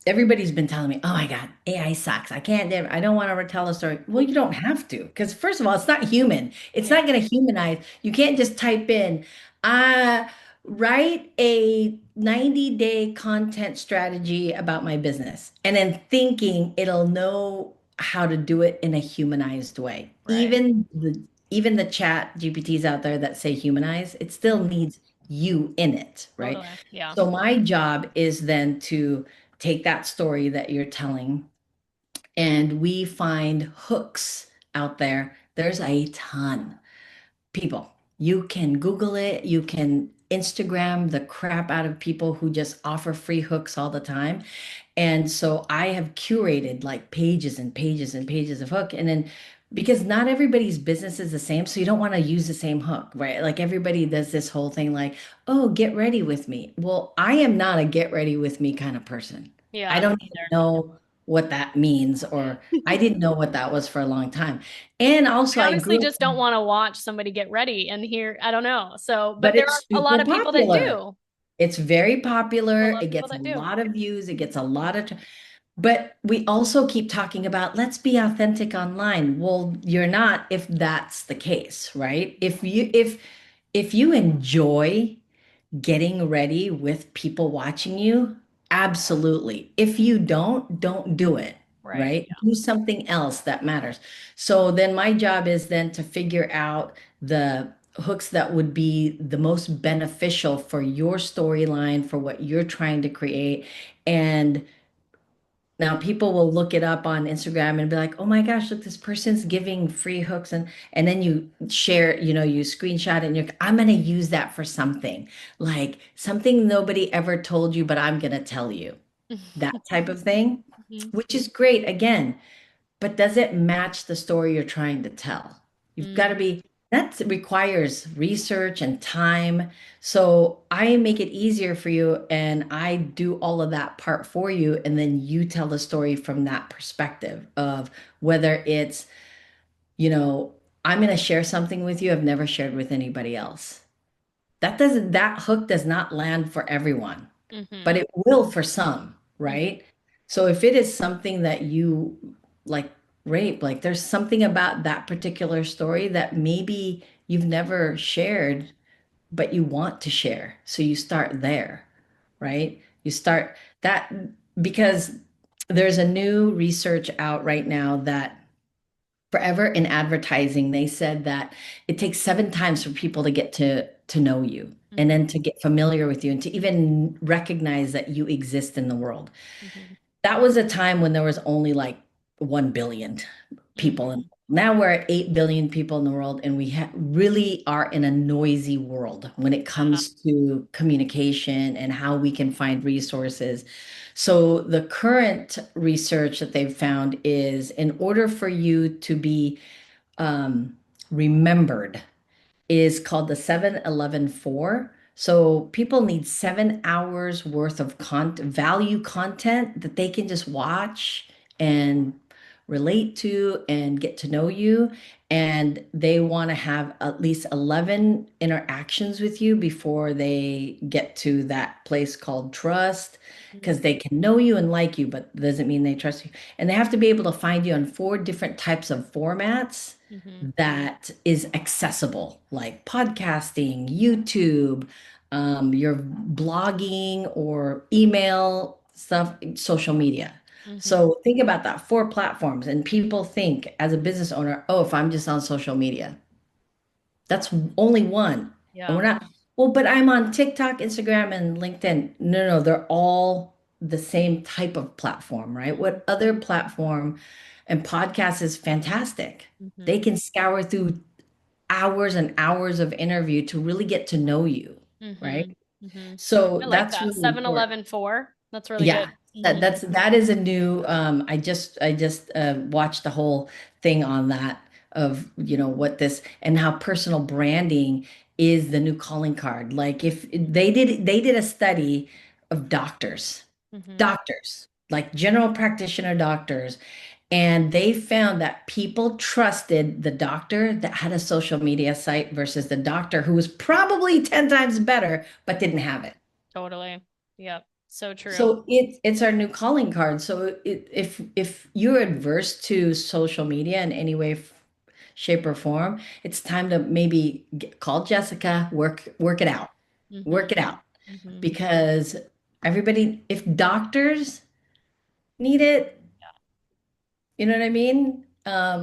Everybody's been telling me, "Oh my God, AI sucks. I can't. I don't want to retell a story." Well, you don't have to, because first of all, it's not human. It's Yeah. not going to humanize. You can't just type in, uh, write a 90-day content strategy about my business, and then thinking it'll know how to do it in a humanized way. Right. Even the chat GPTs out there that say humanize, it still needs you in it, right? Totally. Yeah. So my job is then to take that story that you're telling and we find hooks out there. There's a ton. people. You can Google it, you can Instagram the crap out of people who just offer free hooks all the time. And so I have curated like pages and pages and pages of hook. And then because not everybody's business is the same, so you don't want to use the same hook, right? Like everybody does this whole thing like, oh, get ready with me. Well, I am not a get ready with me kind of person. I Yeah, don't me even know what that means, or I neither. didn't know what that was for a long time. And also, I I honestly grew up, just don't want to watch somebody get ready and hear, I don't know. So, but but there are it's a lot super of people that popular. do. It's very A popular. lot It of people gets a that do. lot of views. It gets a lot of, but we also keep talking about let's be authentic online. Well, you're not if that's the case, right? If you enjoy getting ready with people watching you, absolutely. If you don't do it, Right. right? Do something else that matters. So then my job is then to figure out the hooks that would be the most beneficial for your storyline, for what you're trying to create. And now people will look it up on Instagram and be like, "Oh my gosh, look, this person's giving free hooks," and then you share, you screenshot it and you're, I'm gonna use that for something like something nobody ever told you, but I'm gonna tell you Yeah. that type of thing, Mhm. which is great again. But does it match the story you're trying to tell? You've got to Mm. be, that requires research and time. So I make it easier for you and I do all of that part for you. And then you tell the story from that perspective of whether it's, you know, I'm going to share something with you I've never shared with anybody else. That hook does not land for everyone, but Mhm. it will for some, Mhm. right? So if it is something that you like rape, like there's something about that particular story that maybe you've never shared, but you want to share. So you start there, right? You start that because there's a new research out right now that forever in advertising, they said that it takes 7 times for people to get to know you and Mhm. then to get familiar with you and to even recognize that you exist in the world. Mhm. That was a time when there was only like 1 billion people. And Mhm. now we're at 8 billion people in the world, and we really are in a noisy world when it Yeah. comes to communication and how we can find resources. So, the current research that they've found is in order for you to be remembered, is called the 7-11-4. So people need 7 hours worth of value content that they can just watch and relate to and get to know you. And they want to have at least 11 interactions with you before they get to that place called trust, Mhm. because they can know you and like you, but doesn't mean they trust you. And they have to be able to find you on 4 different types of formats Mhm. that is accessible, like podcasting, YouTube, your blogging or email stuff, social media. Mhm. So think about that, 4 platforms. And people think as a business owner, oh, if I'm just on social media, that's only one. And Yeah. we're not, well, but I'm on TikTok, Instagram, and LinkedIn. No, no, they're all the same type of platform, right? Mhm. What other platform and podcast is fantastic. They Mhm. can scour through hours and hours of interview to really get to know you, right? Mhm. Mhm. So I like that's that. really Seven important. Eleven 4. That's really Yeah, good. Mhm. that is a new I just watched the whole thing on that of what this and how personal branding is the new calling card. Like if they did a study of Mhm. doctors, like general practitioner doctors, and they found that people trusted the doctor that had a social media site versus the doctor who was probably 10 times better but didn't have it. Totally. Yep. So true. So it's our new calling card. So if you're adverse to social media in any way, shape, or form, it's time to maybe call Jessica, work it out, Mhm. work it out, Mhm. because everybody, if doctors need it, you know what I mean?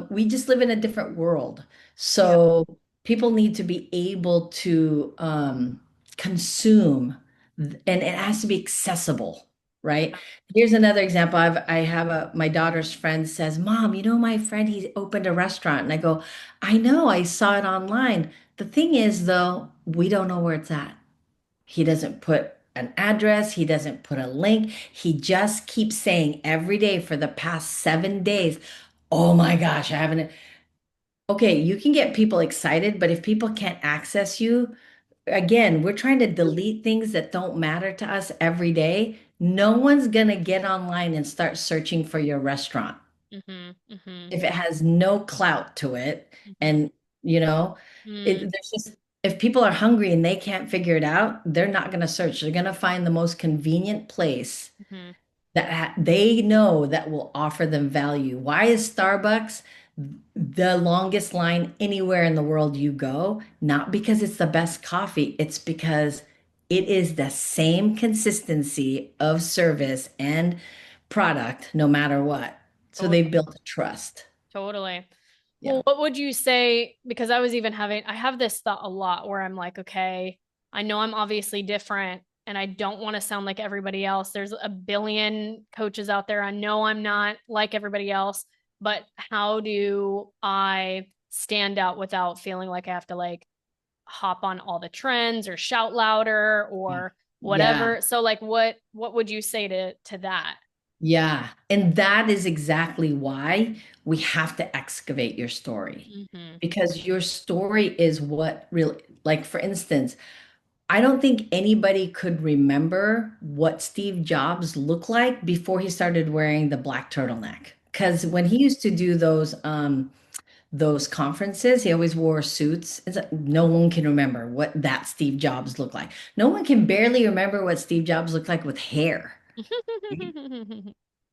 We just live in a different world. Yeah. So people need to be able to consume, and it has to be accessible, right? Here's another example. I have my daughter's friend says, Mom, my friend, he opened a restaurant. And I go, I know, I saw it online. The thing is, though, we don't know where it's at. He doesn't put an address, he doesn't put a link. He just keeps saying every day for the past 7 days, oh my gosh, I haven't. Okay, you can get people excited, but if people can't access you, again, we're trying to delete things that don't matter to us every day. No one's going to get online and start searching for your restaurant Mm-hmm. Mm-hmm. if it has no clout to it. Mm-hmm. And, you know, Mm-hmm. there's just, if people are hungry and they can't figure it out, they're not going to search. They're going to find the most convenient place Mm-hmm. that they know that will offer them value. Why is Starbucks the longest line anywhere in the world you go? Not because it's the best coffee, it's because it is the same consistency of service and product no matter what. So they Totally. built a trust. Totally. Well, Yeah. what would you say? Because I have this thought a lot where I'm like, okay, I know I'm obviously different and I don't want to sound like everybody else. There's a billion coaches out there. I know I'm not like everybody else, but how do I stand out without feeling like I have to like hop on all the trends or shout louder or Yeah. whatever? So like what would you say to that? Yeah. And that is exactly why we have to excavate your story Mm-hmm. because your story is what really, like, for instance, I don't think anybody could remember what Steve Jobs looked like before he started wearing the black turtleneck. Because when he used to do those conferences, he always wore suits. It's like no one can remember what that Steve Jobs looked like. No one can barely remember what Steve Jobs looked like with hair.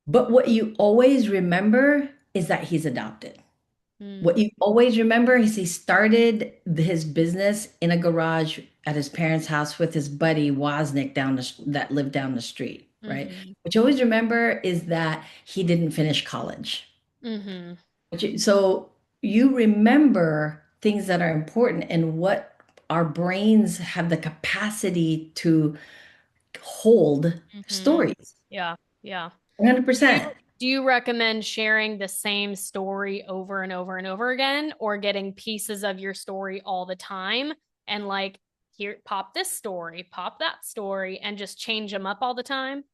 But what you always remember is that he's adopted. What Mm, you always remember is he started his business in a garage at his parents' house with his buddy Wozniak that lived down the street, right? mhm, What you always remember is that he didn't finish college. mhm, So you remember things that are important and what our brains have the capacity to hold mhm. stories. Yeah, yeah. Do you 100%. do you recommend sharing the same story over and over and over again, or getting pieces of your story all the time and like here, pop this story, pop that story, and just change them up all the time?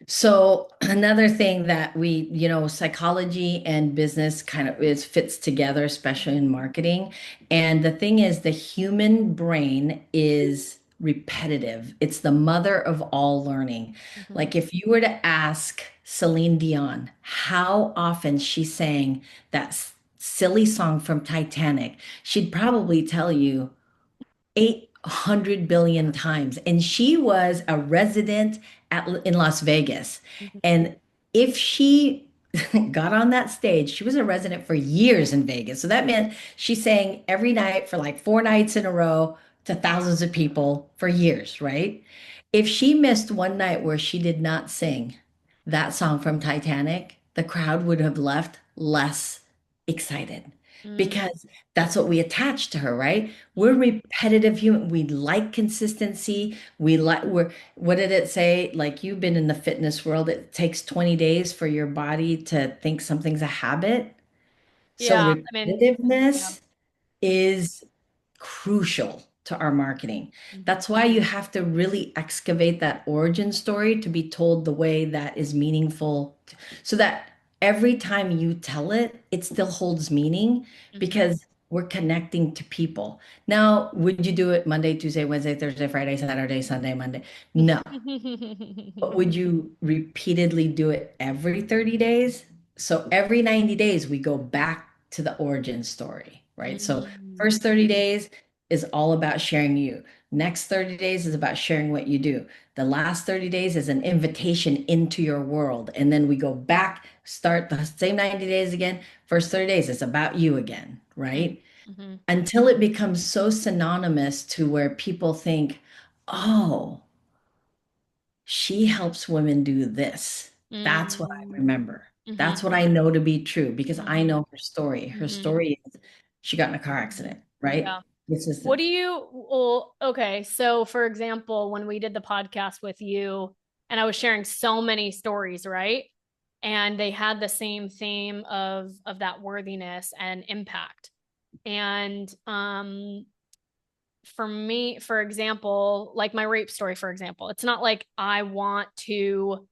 So another thing that we, psychology and business kind of is fits together, especially in marketing. And the thing is, the human brain is repetitive. It's the mother of all learning. Mhm, Like if you were to ask Celine Dion how often she sang that silly song from Titanic, she'd probably tell you 800 billion times. And she was a resident in Las Vegas. mhm, And if she got on that stage, she was a resident for years in Vegas. So that meant she sang every night for like 4 nights in a row to thousands of people for years, right? If she missed one night where she did not sing that song from Titanic, the crowd would have left less excited mm, because that's what we attach to her, right? We're mhm, repetitive human. We like consistency. We're what did it say? Like you've been in the fitness world, it takes 20 days for your body to think something's a habit. So yeah, I mean, yeah. repetitiveness is crucial to our marketing. Mhm, That's why you have to really excavate that origin story to be told the way that is meaningful, so that every time you tell it, it still holds meaning mhm. because we're connecting to people. Now, would you do it Monday, Tuesday, Wednesday, Thursday, Friday, Saturday, Sunday, Monday? No. But would you repeatedly do it every 30 days? So every 90 days, we go back to the origin story, right? So Mm, first 30 days is all about sharing you. Next 30 days is about sharing what you do. The last 30 days is an invitation into your world. And then we go back, start the same 90 days again. First 30 days, it's about you again, mhm, right? mhm, Until it becomes so synonymous to where people think, oh, she helps women do this. That's what I mm, remember. mhm, That's what I know to be true because I mhm, know her story. Her mhm, story is she got in a car mhm. accident, right? Yeah. This is What do you, well, okay. So, for example, when we did the podcast with you, and I was sharing so many stories, right? And they had the same theme of that worthiness and impact. And for me, for example, like my rape story, for example, it's not like I want to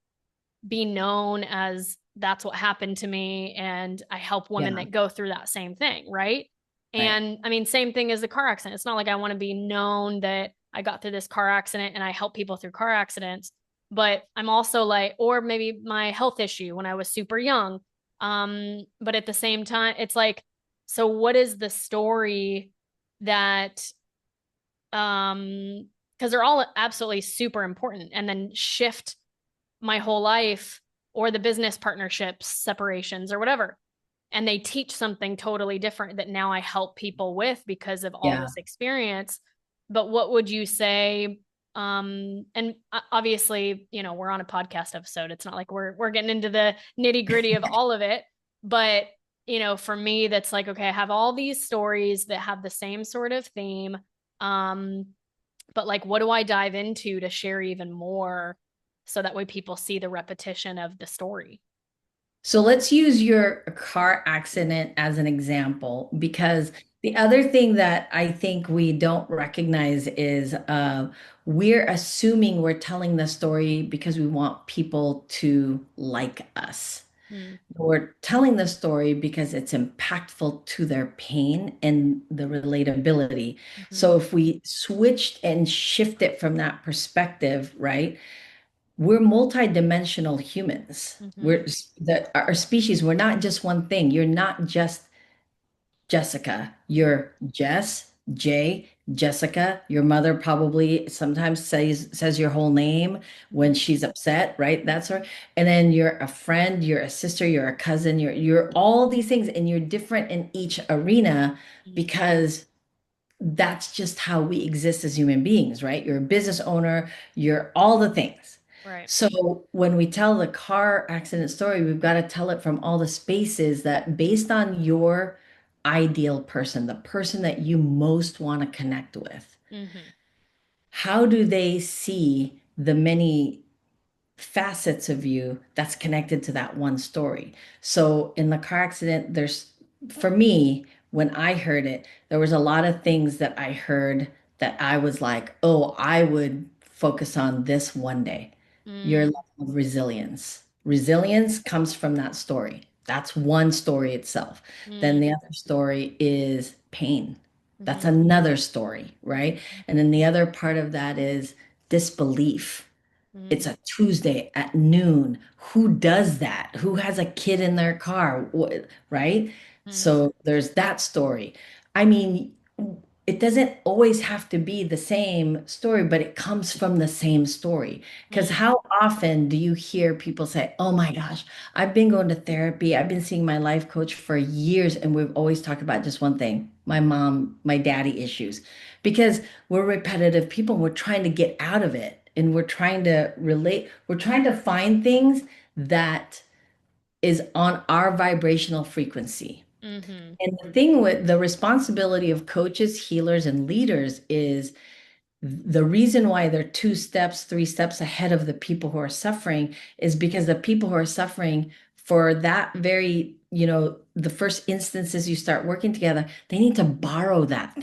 be known as that's what happened to me and I help women Yeah, that go through that same thing, right? right. And I mean, same thing as the car accident. It's not like I want to be known that I got through this car accident and I help people through car accidents, but I'm also like, or maybe my health issue when I was super young. But at the same time, it's like, so what is the story that because they're all absolutely super important and then shift my whole life or the business partnerships, separations, or whatever. And they teach something totally different that now I help people with because of all Yeah. this experience. But what would you say? And obviously, you know, we're on a podcast episode. It's not like we're getting into the nitty gritty of all of it. But you know, for me, that's like, okay, I have all these stories that have the same sort of theme. Um, but like, what do I dive into to share even more so that way people see the repetition of the story? So let's use your car accident as an example, because the other thing that I think we don't recognize is we're assuming we're telling the story because we want people to like us. Mm, We're telling the story because it's impactful to their pain and the relatability. mm-hmm, So if we switched and shift it from that perspective, right? We're multidimensional humans. mm-hmm, Our species, we're not just one thing. You're not just Jessica. You're Jess, Jay, Jessica. Your mother probably sometimes says your whole name when mm-hmm, she's upset, right? That's her. And then you're a friend, you're a sister, you're a cousin, you're all these things, and you're different in each arena mm-hmm. because that's just how we exist as human beings, right? You're a business owner, you're all the things. Right. So when we tell the car accident story, we've got to tell it from all the spaces that based on your ideal person, the person that you most want to connect with, Mm-hmm, how do they see the many facets of you that's connected to that one story? So in the car accident, for me, when I heard it, there was a lot of things that I heard that I was like, oh, I would focus on this one day. Your mm, level of resilience. Resilience comes from that story. That's one story itself. Then mm, the other story is pain. That's mm-hmm, another story, right? And then the other part of that is disbelief. It's mm, a Tuesday at noon. Who does that? Who has a kid in their car? Right? mm, So there's that story. I mean, it doesn't always have to be the same story, but it comes from the same story. Because mm, how often do you hear people say, oh my gosh, I've been going to therapy, I've been seeing my life coach for years, and we've always talked about just one thing, my mom, my daddy issues. Because we're repetitive people, we're trying to get out of it and we're trying to relate, we're trying to find things that is on our vibrational frequency. mm-hmm, And the thing with the responsibility of coaches, healers, and leaders is the reason why they're two steps, three steps ahead of the people who are suffering is because the people who are suffering for that very, the first instances you start working together, they need to borrow that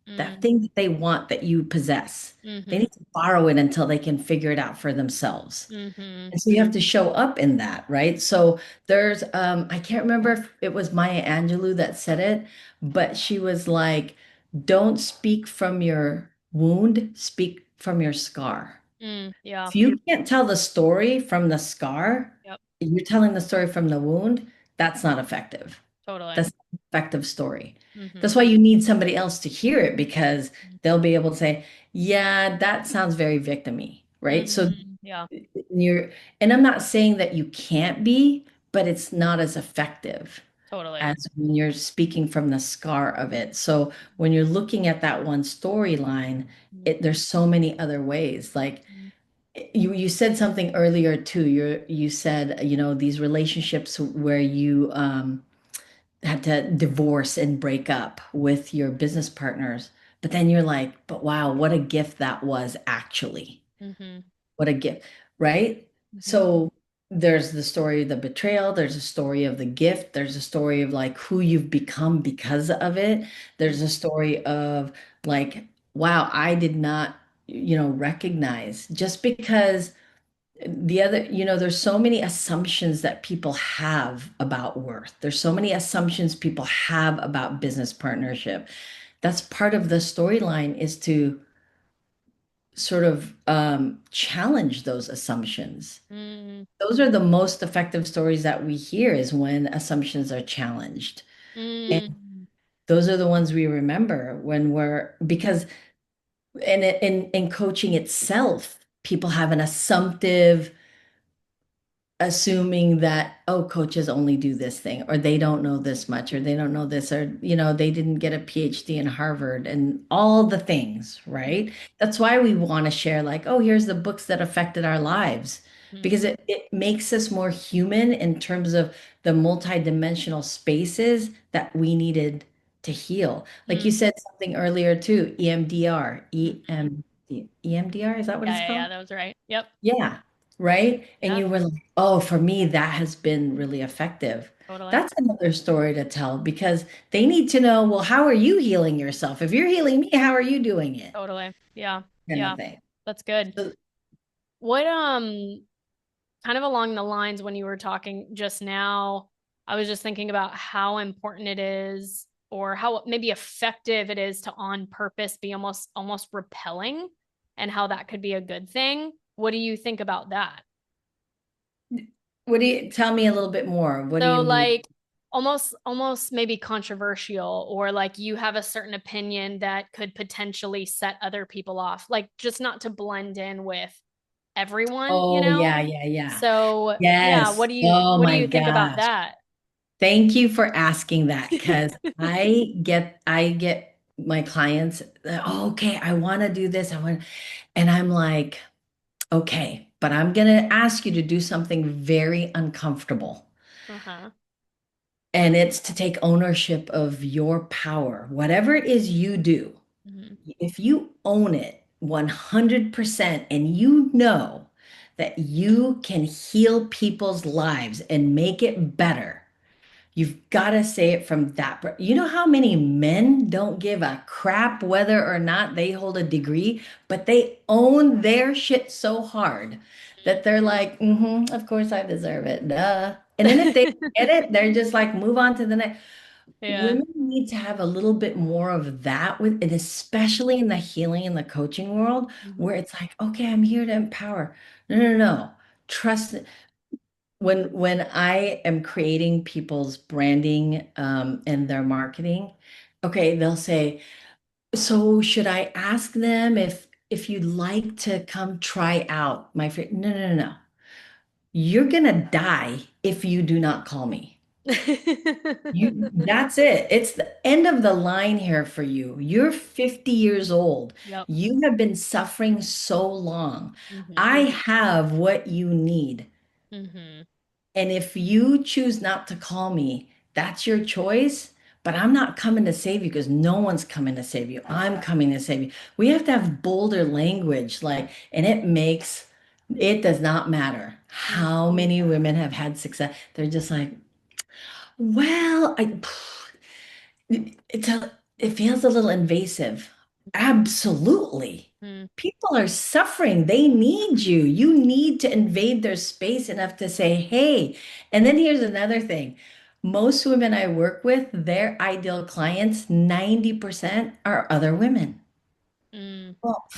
mm, thing that they want that you possess. They mm-hmm, need to borrow it until they can figure it out for themselves. mm-hmm, And so you have to show up in that, right? So there's I can't remember if it was Maya Angelou that said it, but she was like, don't speak from your wound, speak from your scar. mm, yeah, If you can't tell the story from the scar, yep, you're telling the story from the wound, that's not effective. totally. That's an effective story. Mm-hmm, That's why you need somebody else to hear it because they'll be able to say, yeah, that sounds very victim-y, right? So mm, yeah, you're, and I'm not saying that you can't be, but it's not as effective totally. as when you're speaking from the scar of it. So when you're looking at that one storyline, there's so many other ways. Like Mm-hmm, you said something earlier too. You said, these relationships where you had to divorce and break up with your business partners. But then you're like, but wow, what a gift that was actually. mm-hmm, What a gift, right? mm-hmm, So. there's the story of the betrayal, there's a story of the gift, there's a story of like who you've become because of it. There's a story of like, wow, I did not, recognize just because the other, there's so many assumptions that people have about worth. There's so many assumptions people have about business partnership. That's part of the storyline is to sort of challenge those assumptions. Mm, Those are the most effective stories that we hear is when assumptions are challenged. And mm, those are the ones we remember when we're because in coaching itself, people have an assumptive assuming that, oh, coaches only do this thing, or they don't know this much, or they don't know this, or, they didn't get a PhD in Harvard and all the things, right? That's why we want to share, like, oh, here's the books that affected our lives, mm, because it makes us more human in terms of the multidimensional spaces that we needed to heal. Like you mm, said something earlier too, EMDR, mhm. EMDR, is that what Yeah, it's yeah, yeah, called? that was right. Yep. Yeah, right. And Yeah, you were like, oh, for me, that has been really effective. totally. That's another story to tell because they need to know, well, how are you healing yourself? If you're healing me, how are you doing it? Totally. Yeah. Kind of Yeah. thing. That's good. So, What kind of along the lines when you were talking just now, I was just thinking about how important it is or how maybe effective it is to on purpose be almost repelling and how that could be a good thing. What do you think about that? what do you tell me a little bit more? What do So you mean? like almost maybe controversial or like you have a certain opinion that could potentially set other people off, like just not to blend in with everyone, you Oh, know? yeah, yeah, yeah. So, yeah, Yes. Oh what do my you think about gosh. that? Thank you for asking that because I get my clients, oh, okay, I want to do this. And I'm like, okay, but I'm going to ask you to do something very uncomfortable. Uh-huh. And it's to take ownership of your power. Whatever it is you do, Hmm. if you own it 100% and you know that you can heal people's lives and make it better, you've got to say it from that. You know how many men don't give a crap whether or not they hold a degree, but they own their shit so hard that they're like, of course I deserve it. Duh. And then if they get it, they're just like, move on to the next. Yeah. Women need to have a little bit more of that with, and especially in the healing and the coaching world, Hmm. where it's like, okay, I'm here to empower. No, no, no. Trust when I am creating people's branding and their marketing, okay, they'll say, "So should I ask them if you'd like to come try out my friend?" No, no, no, no. You're gonna die if you do not call me. That's it. It's the end of the line here for you. You're 50 years old. Yep. You have been suffering so long. Hmm. I have what you need. Hmm. And if you choose not to call me, that's your choice. But I'm not coming to save you because no one's coming to save you. I'm coming to save you. We have to have bolder language, like, and it does not matter how many women have had success. They're just like, well, it feels a little invasive. Absolutely. Hmm. People are suffering. They need you. You need to invade their space enough to say, hey. And then here's another thing. Most women I work with, their ideal clients, 90% are other women. Hmm. Well,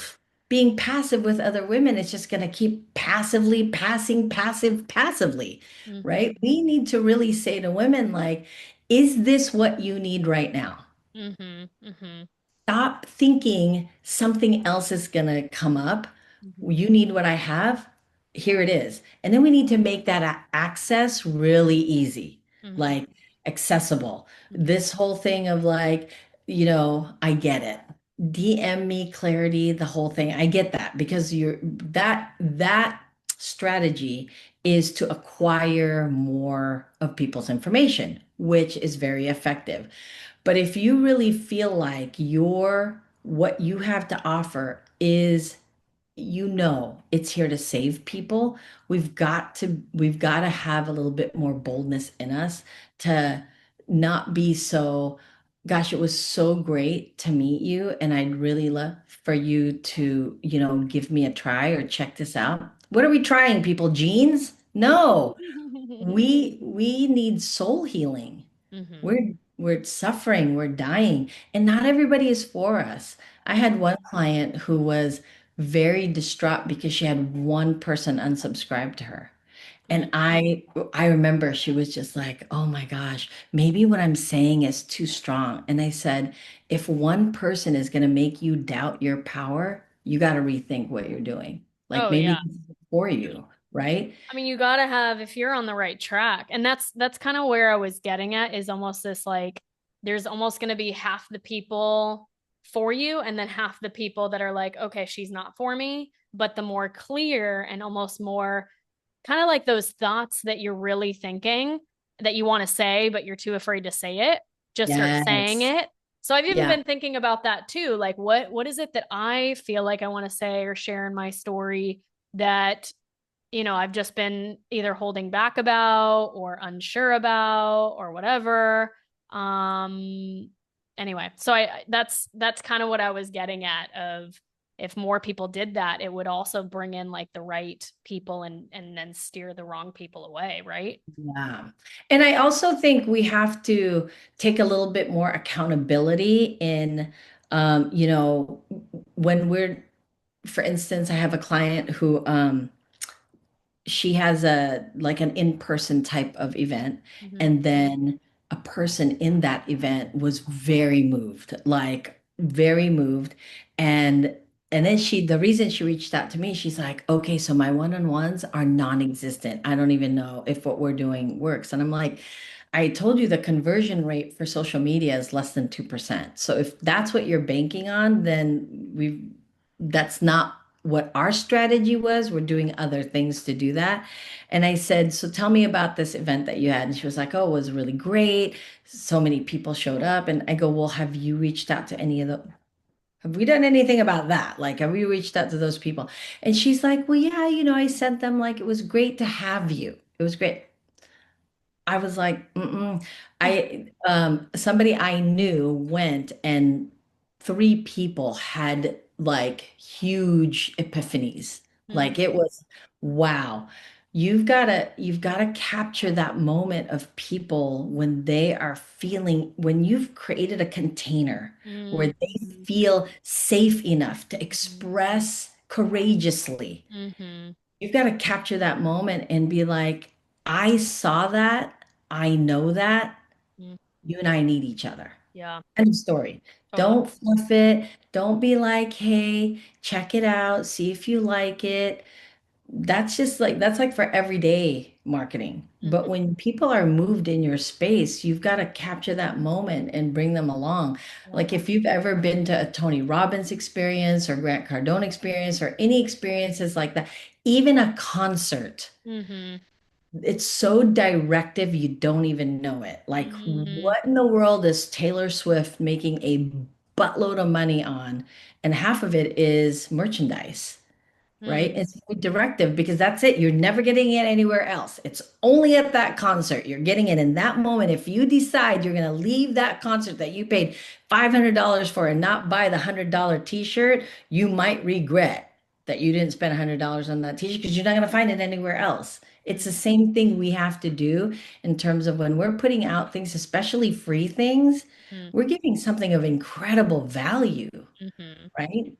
being passive with other women is just going to keep passively passing, passively, Hmm. right? We need to really say to women, like, is this what you need right now? Hmm. Hmm. Stop thinking something else is going to come up. Hmm. You need what I have. Here it is. And then we need to make that access really easy, Hmm. like accessible. Hmm. This whole thing of like, I get it. DM me clarity, the whole thing. I get that because that strategy is to acquire more of people's information, which is very effective. But if you really feel like what you have to offer is it's here to save people. We've got to have a little bit more boldness in us to not be so, gosh, it was so great to meet you, and I'd really love for you to, give me a try or check this out. What are we trying, people? Jeans? No. We need soul healing. Hmm. We're suffering, we're dying, and not everybody is for us. I had one client who was very distraught because she had one person unsubscribe to her. And I remember she was just like, "Oh my gosh, maybe what I'm saying is too strong." And I said, "If one person is going to make you doubt your power, you got to rethink what you're doing. Like Oh yeah. maybe this is for you, right?" I mean, you gotta have if you're on the right track, and that's kind of where I was getting at is almost this like there's almost gonna be half the people for you, and then half the people that are like, okay, she's not for me. But the more clear and almost more kind of like those thoughts that you're really thinking that you want to say, but you're too afraid to say it, just start saying Yes. it. So I've even Yeah. been thinking about that too. Like what is it that I feel like I want to say or share in my story that I've just been either holding back about or unsure about or whatever. Anyway, so that's kind of what I was getting at of if more people did that, it would also bring in like the right people and then steer the wrong people away, right? Yeah. And I also think we have to take a little bit more accountability in, when for instance, I have a client who, she has a like an in-person type of event, Mm-hmm. and then a person in that event was very moved, like very moved. And then the reason she reached out to me, she's like, "Okay, so my one-on-ones are non-existent. I don't even know if what we're doing works." And I'm like, "I told you the conversion rate for social media is less than 2%. So if that's what you're banking on, then that's not what our strategy was. We're doing other things to do that." And I said, "So tell me about this event that you had." And she was like, "Oh, it was really great. So many people showed up." And I go, "Well, have you reached out to any of the, have we done anything about that? Like, have we reached out to those people?" And she's like, "Well, yeah, I sent them, like, it was great to have you. It was great." I was like, mm-mm. Somebody I knew went, and three people had like huge epiphanies. Like Mm-hmm. it was, wow. You've gotta capture that moment of people when they are feeling, when you've created a container where they Mm-hmm. feel safe enough to express courageously. Mm-hmm. You've got to capture that moment and be like, "I saw that. I know that. Mm-hmm. You and I need each other." Yeah, End of story. totally. Don't fluff it. Don't be like, "Hey, check it out. See if you like it." That's like for everyday marketing. But Mm-hmm. when people are moved in your space, you've got to capture that moment and bring them along. Yeah. Like if you've ever been to a Tony Robbins experience or Grant Cardone experience or any experiences like that, even a concert, Mm-hmm. it's so directive you don't even know it. Like, Mm-hmm. what in the world is Taylor Swift making a buttload of money on? And half of it is merchandise, right? Mm-hmm. It's very directive because that's it. You're never getting it anywhere else. It's only at that concert. You're getting it in that moment. If you decide you're going to leave that concert that you paid $500 for and not buy the $100 t-shirt, you might regret that you didn't spend $100 on that t-shirt because you're not going to find it anywhere else. It's the same thing we have to do in terms of when we're putting out things, especially free things, Mm-hmm. we're giving something of incredible value, Mm-hmm. right?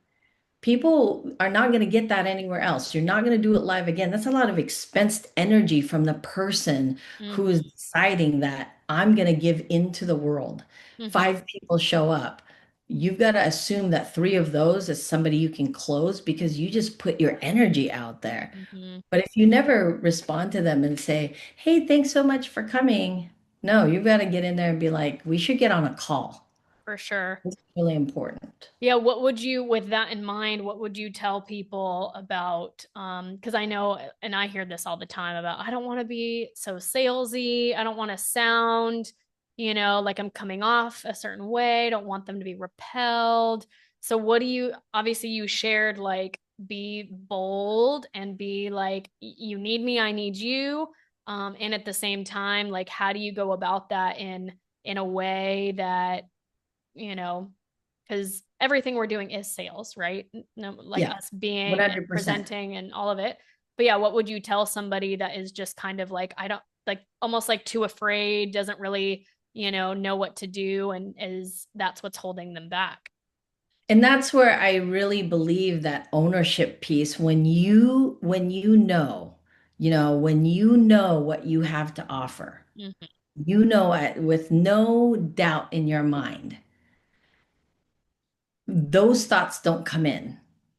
People are not going to get that anywhere else. You're not going to do it live again. That's a lot of expensed energy from the person who Mm-hmm. is deciding that I'm going to give into the world. Mm-hmm. Five people show up. You've got to assume that three of those is somebody you can close because you just put your energy out there. Mm-hmm. But if you never respond to them and say, "Hey, thanks so much for coming," no, you've got to get in there and be like, "We should get on a call." For sure. It's really important. Yeah, what would you, with that in mind, what would you tell people about, because I know, and I hear this all the time about, I don't want to be so salesy. I don't want to sound, like I'm coming off a certain way. I don't want them to be repelled. So what do you, obviously you shared like be bold and be like, you need me, I need you. And at the same time, like, how do you go about that in a way that, you know, because everything we're doing is sales, right? No, like Yeah, us being and 100%. presenting and all of it. But yeah, what would you tell somebody that is just kind of like, I don't like almost like too afraid, doesn't really, know what to do, and is that's what's holding them back? And that's where I really believe that ownership piece, when you know what you have to offer, Mm-hmm. you know it with no doubt in your mind, those thoughts don't come in.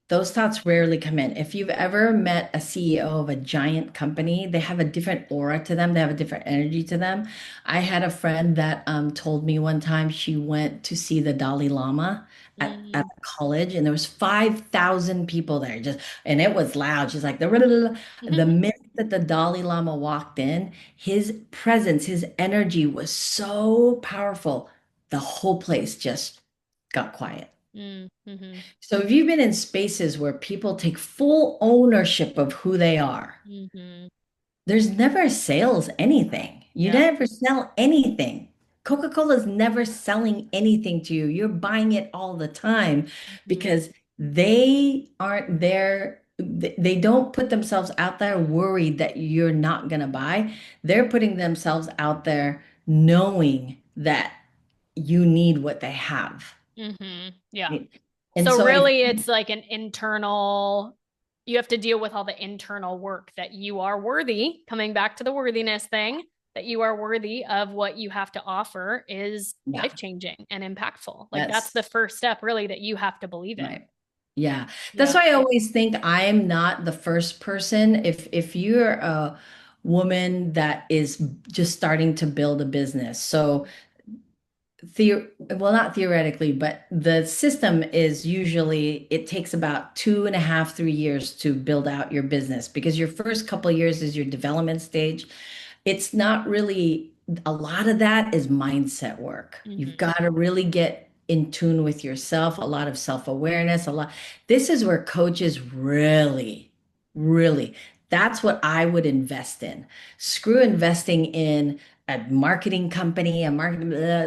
Those thoughts rarely come in. If you've ever met a CEO of a giant company, they have a different aura to them. They have a different energy to them. I had a friend that told me one time she went to see the Dalai Lama at Mm-hmm. a college, and there was 5,000 people there. And it was loud. She's like, the minute that the Dalai Lama walked in, his presence, his energy was so powerful. The whole place just got quiet. Mm-hmm. So if you've been in spaces where people take full ownership of who they are, Mm-hmm. there's never sales anything. You Yeah. never sell anything. Coca-Cola is never selling anything to you. You're buying it all the time Mm-hmm. because they aren't there. They don't put themselves out there worried that you're not going to buy. They're putting themselves out there knowing that you need what they have. Mm-hmm. Yeah. And So so I really it's like an internal, you have to deal with all the internal work that you are worthy, coming back to the worthiness thing, that you are worthy of what you have to offer is yeah, life-changing and impactful. Like that's that's the first step really that you have to believe in. right. Yeah. That's Yeah. why I always think I am not the first person. If you're a woman that is just starting to build a business. So well, not theoretically, but the system is usually it takes about 2.5, 3 years to build out your business because your first couple of years is your development stage. It's not really a lot of that is mindset work. You've Mm-hmm. got to really get in tune with yourself, a lot of self-awareness, a lot. This is where coaches really, that's what I would invest in. Screw investing in a marketing company,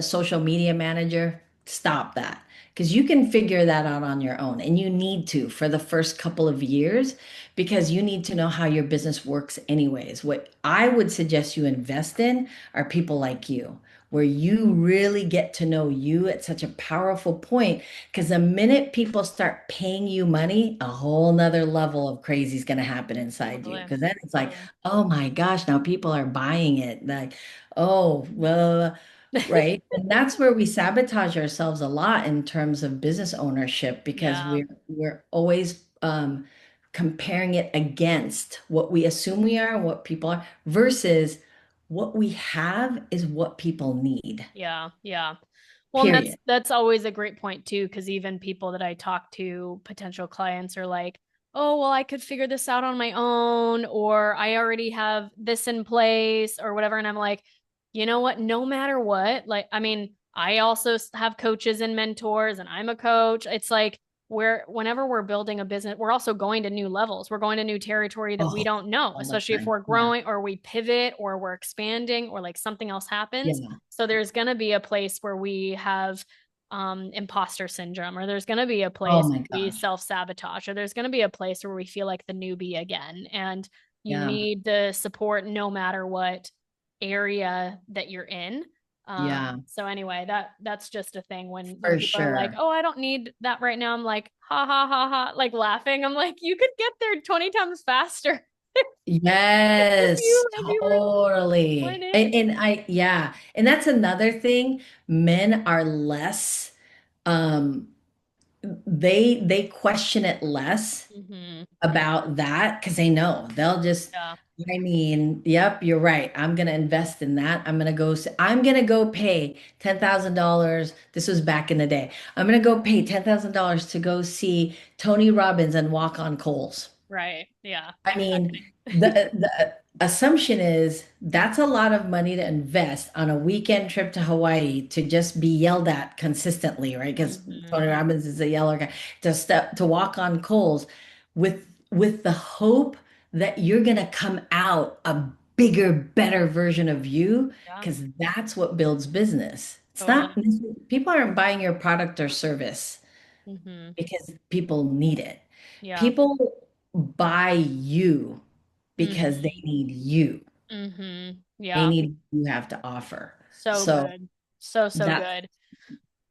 social media manager. Stop that. Because you can figure that out on your own, and you need to for the first couple of years because you need to know how your business works anyways. What I would suggest you invest in are people like you, where you really get to know you at such a powerful point. Because the minute people start paying you money, a whole nother level of crazy is going to happen inside you. Totally. Because then it's like, Totally. oh my gosh, now people are buying it. Like, oh, well, right. And that's where we sabotage ourselves a lot in terms of business ownership because Yeah. we're always comparing it against what we assume we are and what people are versus what we have is what people need. Yeah. Yeah. Well, and that's Period. that's always a great point too, because even people that I talk to, potential clients are like, "Oh, well, I could figure this out on my own, or I already have this in place, or whatever." And I'm like, you know what? No matter what, like, I mean, I also have coaches and mentors, and I'm a coach. It's like whenever we're building a business, we're also going to new levels. We're going to new territory that we Oh, don't know, all the especially if time. we're Yeah. growing or we pivot or we're expanding or like something else happens. Yeah. So there's going to be a place where we have imposter syndrome, or there's going to be a Oh place my where we gosh. self sabotage, or there's going to be a place where we feel like the newbie again. And you Yeah. need the support no matter what area that you're in. Yeah. So anyway, that's just a thing when For people are like, sure. "Oh, I don't need that right now." I'm like, "Ha ha ha ha," like laughing. I'm like, "You could get there 20 times faster Yes, if you really went totally. in." Yeah. And that's another thing. Men are less, um, they question it less Mm-hmm. about that because they know they'll just, Yeah. I mean, yep, you're right. I'm gonna invest in that. I'm gonna go pay $10,000. This was back in the day. I'm gonna go pay $10,000 to go see Tony Robbins and walk on coals. Right. Yeah, I mean, exactly. the assumption is that's a lot of money to invest on a weekend trip to Hawaii to just be yelled at consistently, right? Because Hmm. Tony Robbins is a yeller guy to walk on coals. with the hope that you're going to come out a bigger, better version of you, Yeah. because that's what builds business. It's not, Totally. people aren't buying your product or service Hmm. because people need it. Yeah. People buy you because they Hmm. need you. They Yeah. need what you have to offer. So So good. So, so that's good.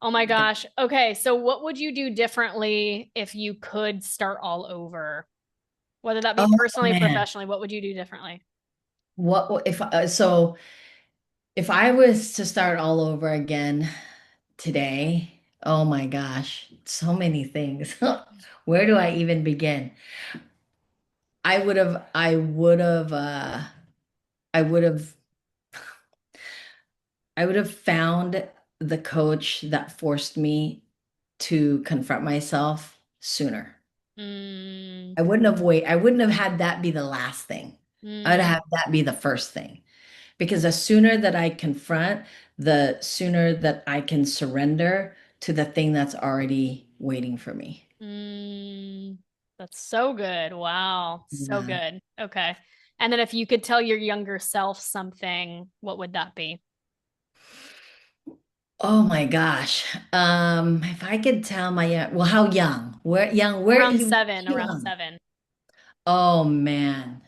Oh my the, gosh. Okay. So what would you do differently if you could start all over? Whether that be oh personally, man, professionally, what would you do differently? what if so if I was to start all over again today, oh my gosh, so many things. Where do I even begin? I would have, I would have found the coach that forced me to confront myself sooner. Mm, I wouldn't have had that be the last thing. I'd mm, have that be the first thing. Because the sooner that I confront, the sooner that I can surrender to the thing that's already waiting for me. mm. That's so good. Wow. So Yeah. good. Okay. And then if you could tell your younger self something, what would that be? Oh my gosh. If I could tell my well, how young? Where young? Where Around you seven, around young? seven. Oh man.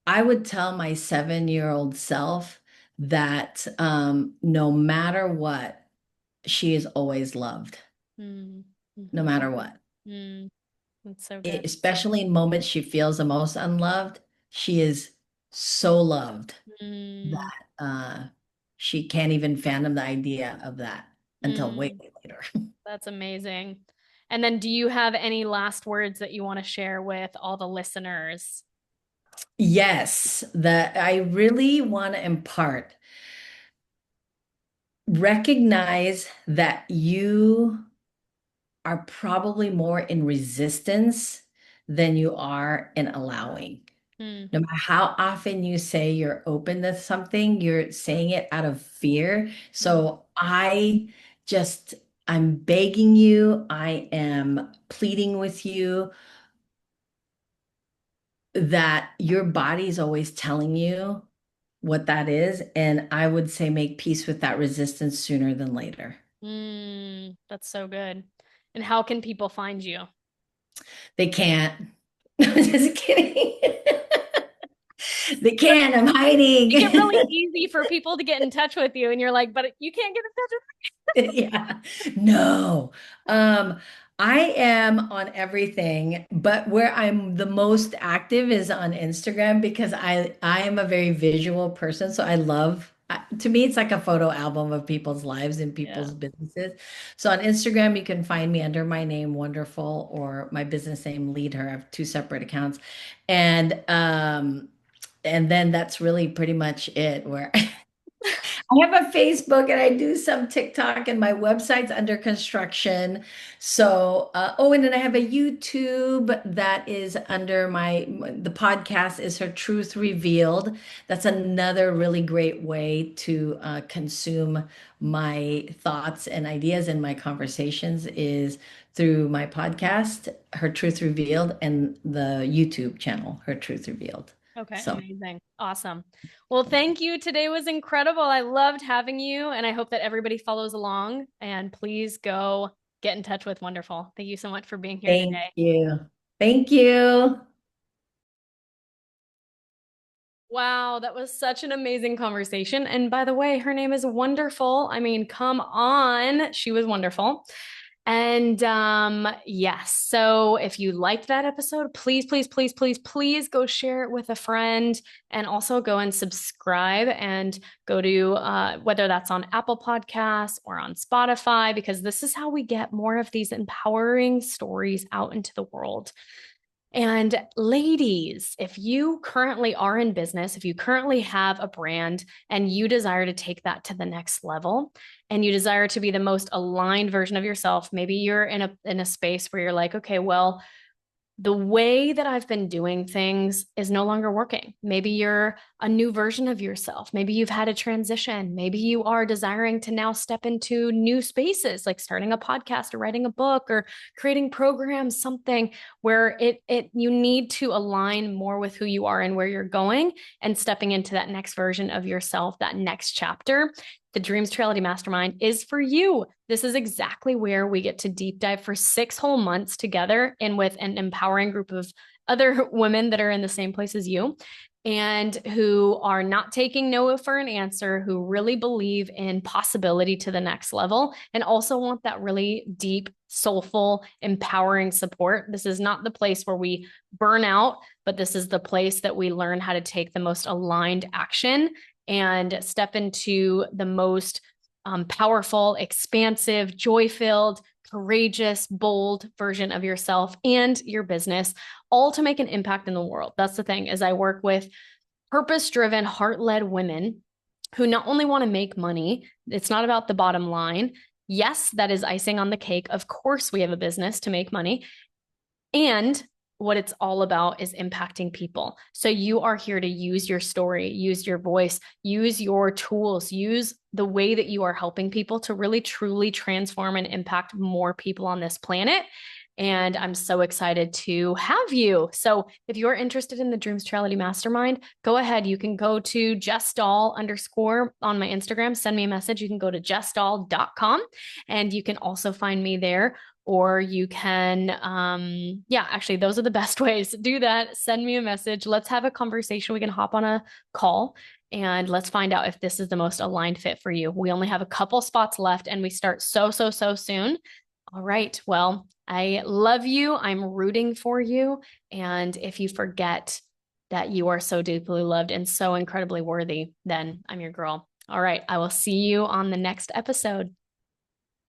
I would tell my 7-year-old self that no matter what, she is always loved, Mm, no mm-hmm, matter what. mm. That's so good. Especially in moments she feels the most unloved, she is so loved Mm, that she can't even fathom the idea of that until way mm. later. That's amazing. And then do you have any last words that you want to share with all the listeners? Yes, that I really want to impart. Recognize that you are probably more in resistance than you are in allowing. Mm, No matter how often you say you're open to something, you're saying it out of fear. mm, So I'm begging you, I am pleading with you that your body is always telling you what that is. And I would say make peace with that resistance sooner than later. mm. That's so good. And how can people find you? They can't. I'm just kidding. They can. I'm Make it hiding. really easy for people to get in touch with you, and you're like, but you can't get in touch Yeah. No. Um, I am on everything, but where I'm the most active is on Instagram because I am a very visual person, so I love to me it's like a photo album of people's lives and with. Yeah. people's businesses. So on Instagram you can find me under my name Wonderful or my business name Lead Her. I have two separate accounts. And then that's really pretty much it where I have a Facebook and I do some TikTok and my website's under construction. So, oh, and then I have a YouTube that is under the podcast is Her Truth Revealed. That's another really great way to consume my thoughts and ideas and my conversations is through my podcast, Her Truth Revealed, and the YouTube channel, Her Truth Revealed. Okay, So. amazing. Awesome. Well, thank you. Today was incredible. I loved having you, and I hope that everybody follows along. And please go get in touch with Wonderful. Thank you so much for being here Thank today. you. Thank you. Wow, that was such an amazing conversation. And by the way, her name is Wonderful. I mean, come on. She was wonderful. And yes, so if you liked that episode, please, please, please, please, please go share it with a friend and also go and subscribe and go to whether that's on Apple Podcasts or on Spotify, because this is how we get more of these empowering stories out into the world. And ladies, if you currently are in business, if you currently have a brand and you desire to take that to the next level and you desire to be the most aligned version of yourself, maybe you're in a space where you're like, okay, well, the way that I've been doing things is no longer working. Maybe you're a new version of yourself. Maybe you've had a transition. Maybe you are desiring to now step into new spaces, like starting a podcast or writing a book or creating programs, something where you need to align more with who you are and where you're going and stepping into that next version of yourself, that next chapter. The Dreams to Reality Mastermind is for you. This is exactly where we get to deep dive for 6 whole months together and with an empowering group of other women that are in the same place as you and who are not taking no for an answer, who really believe in possibility to the next level and also want that really deep, soulful, empowering support. This is not the place where we burn out, but this is the place that we learn how to take the most aligned action and step into the most powerful, expansive, joy-filled, courageous, bold version of yourself and your business, all to make an impact in the world. That's the thing, is I work with purpose-driven, heart-led women who not only want to make money, it's not about the bottom line. Yes, that is icing on the cake. Of course, we have a business to make money. And what it's all about is impacting people. So you are here to use your story, use your voice, use your tools, use the way that you are helping people to really truly transform and impact more people on this planet. And I'm so excited to have you. So if you're interested in the Dreams to Reality Mastermind, go ahead. You can go to Jess Dahl _ on my Instagram, send me a message. You can go to jessdahl.com and you can also find me there. Or you can, actually, those are the best ways. Do that. Send me a message. Let's have a conversation. We can hop on a call and let's find out if this is the most aligned fit for you. We only have a couple spots left and we start so soon. All right. Well, I love you. I'm rooting for you. And if you forget that you are so deeply loved and so incredibly worthy, then I'm your girl. All right. I will see you on the next episode.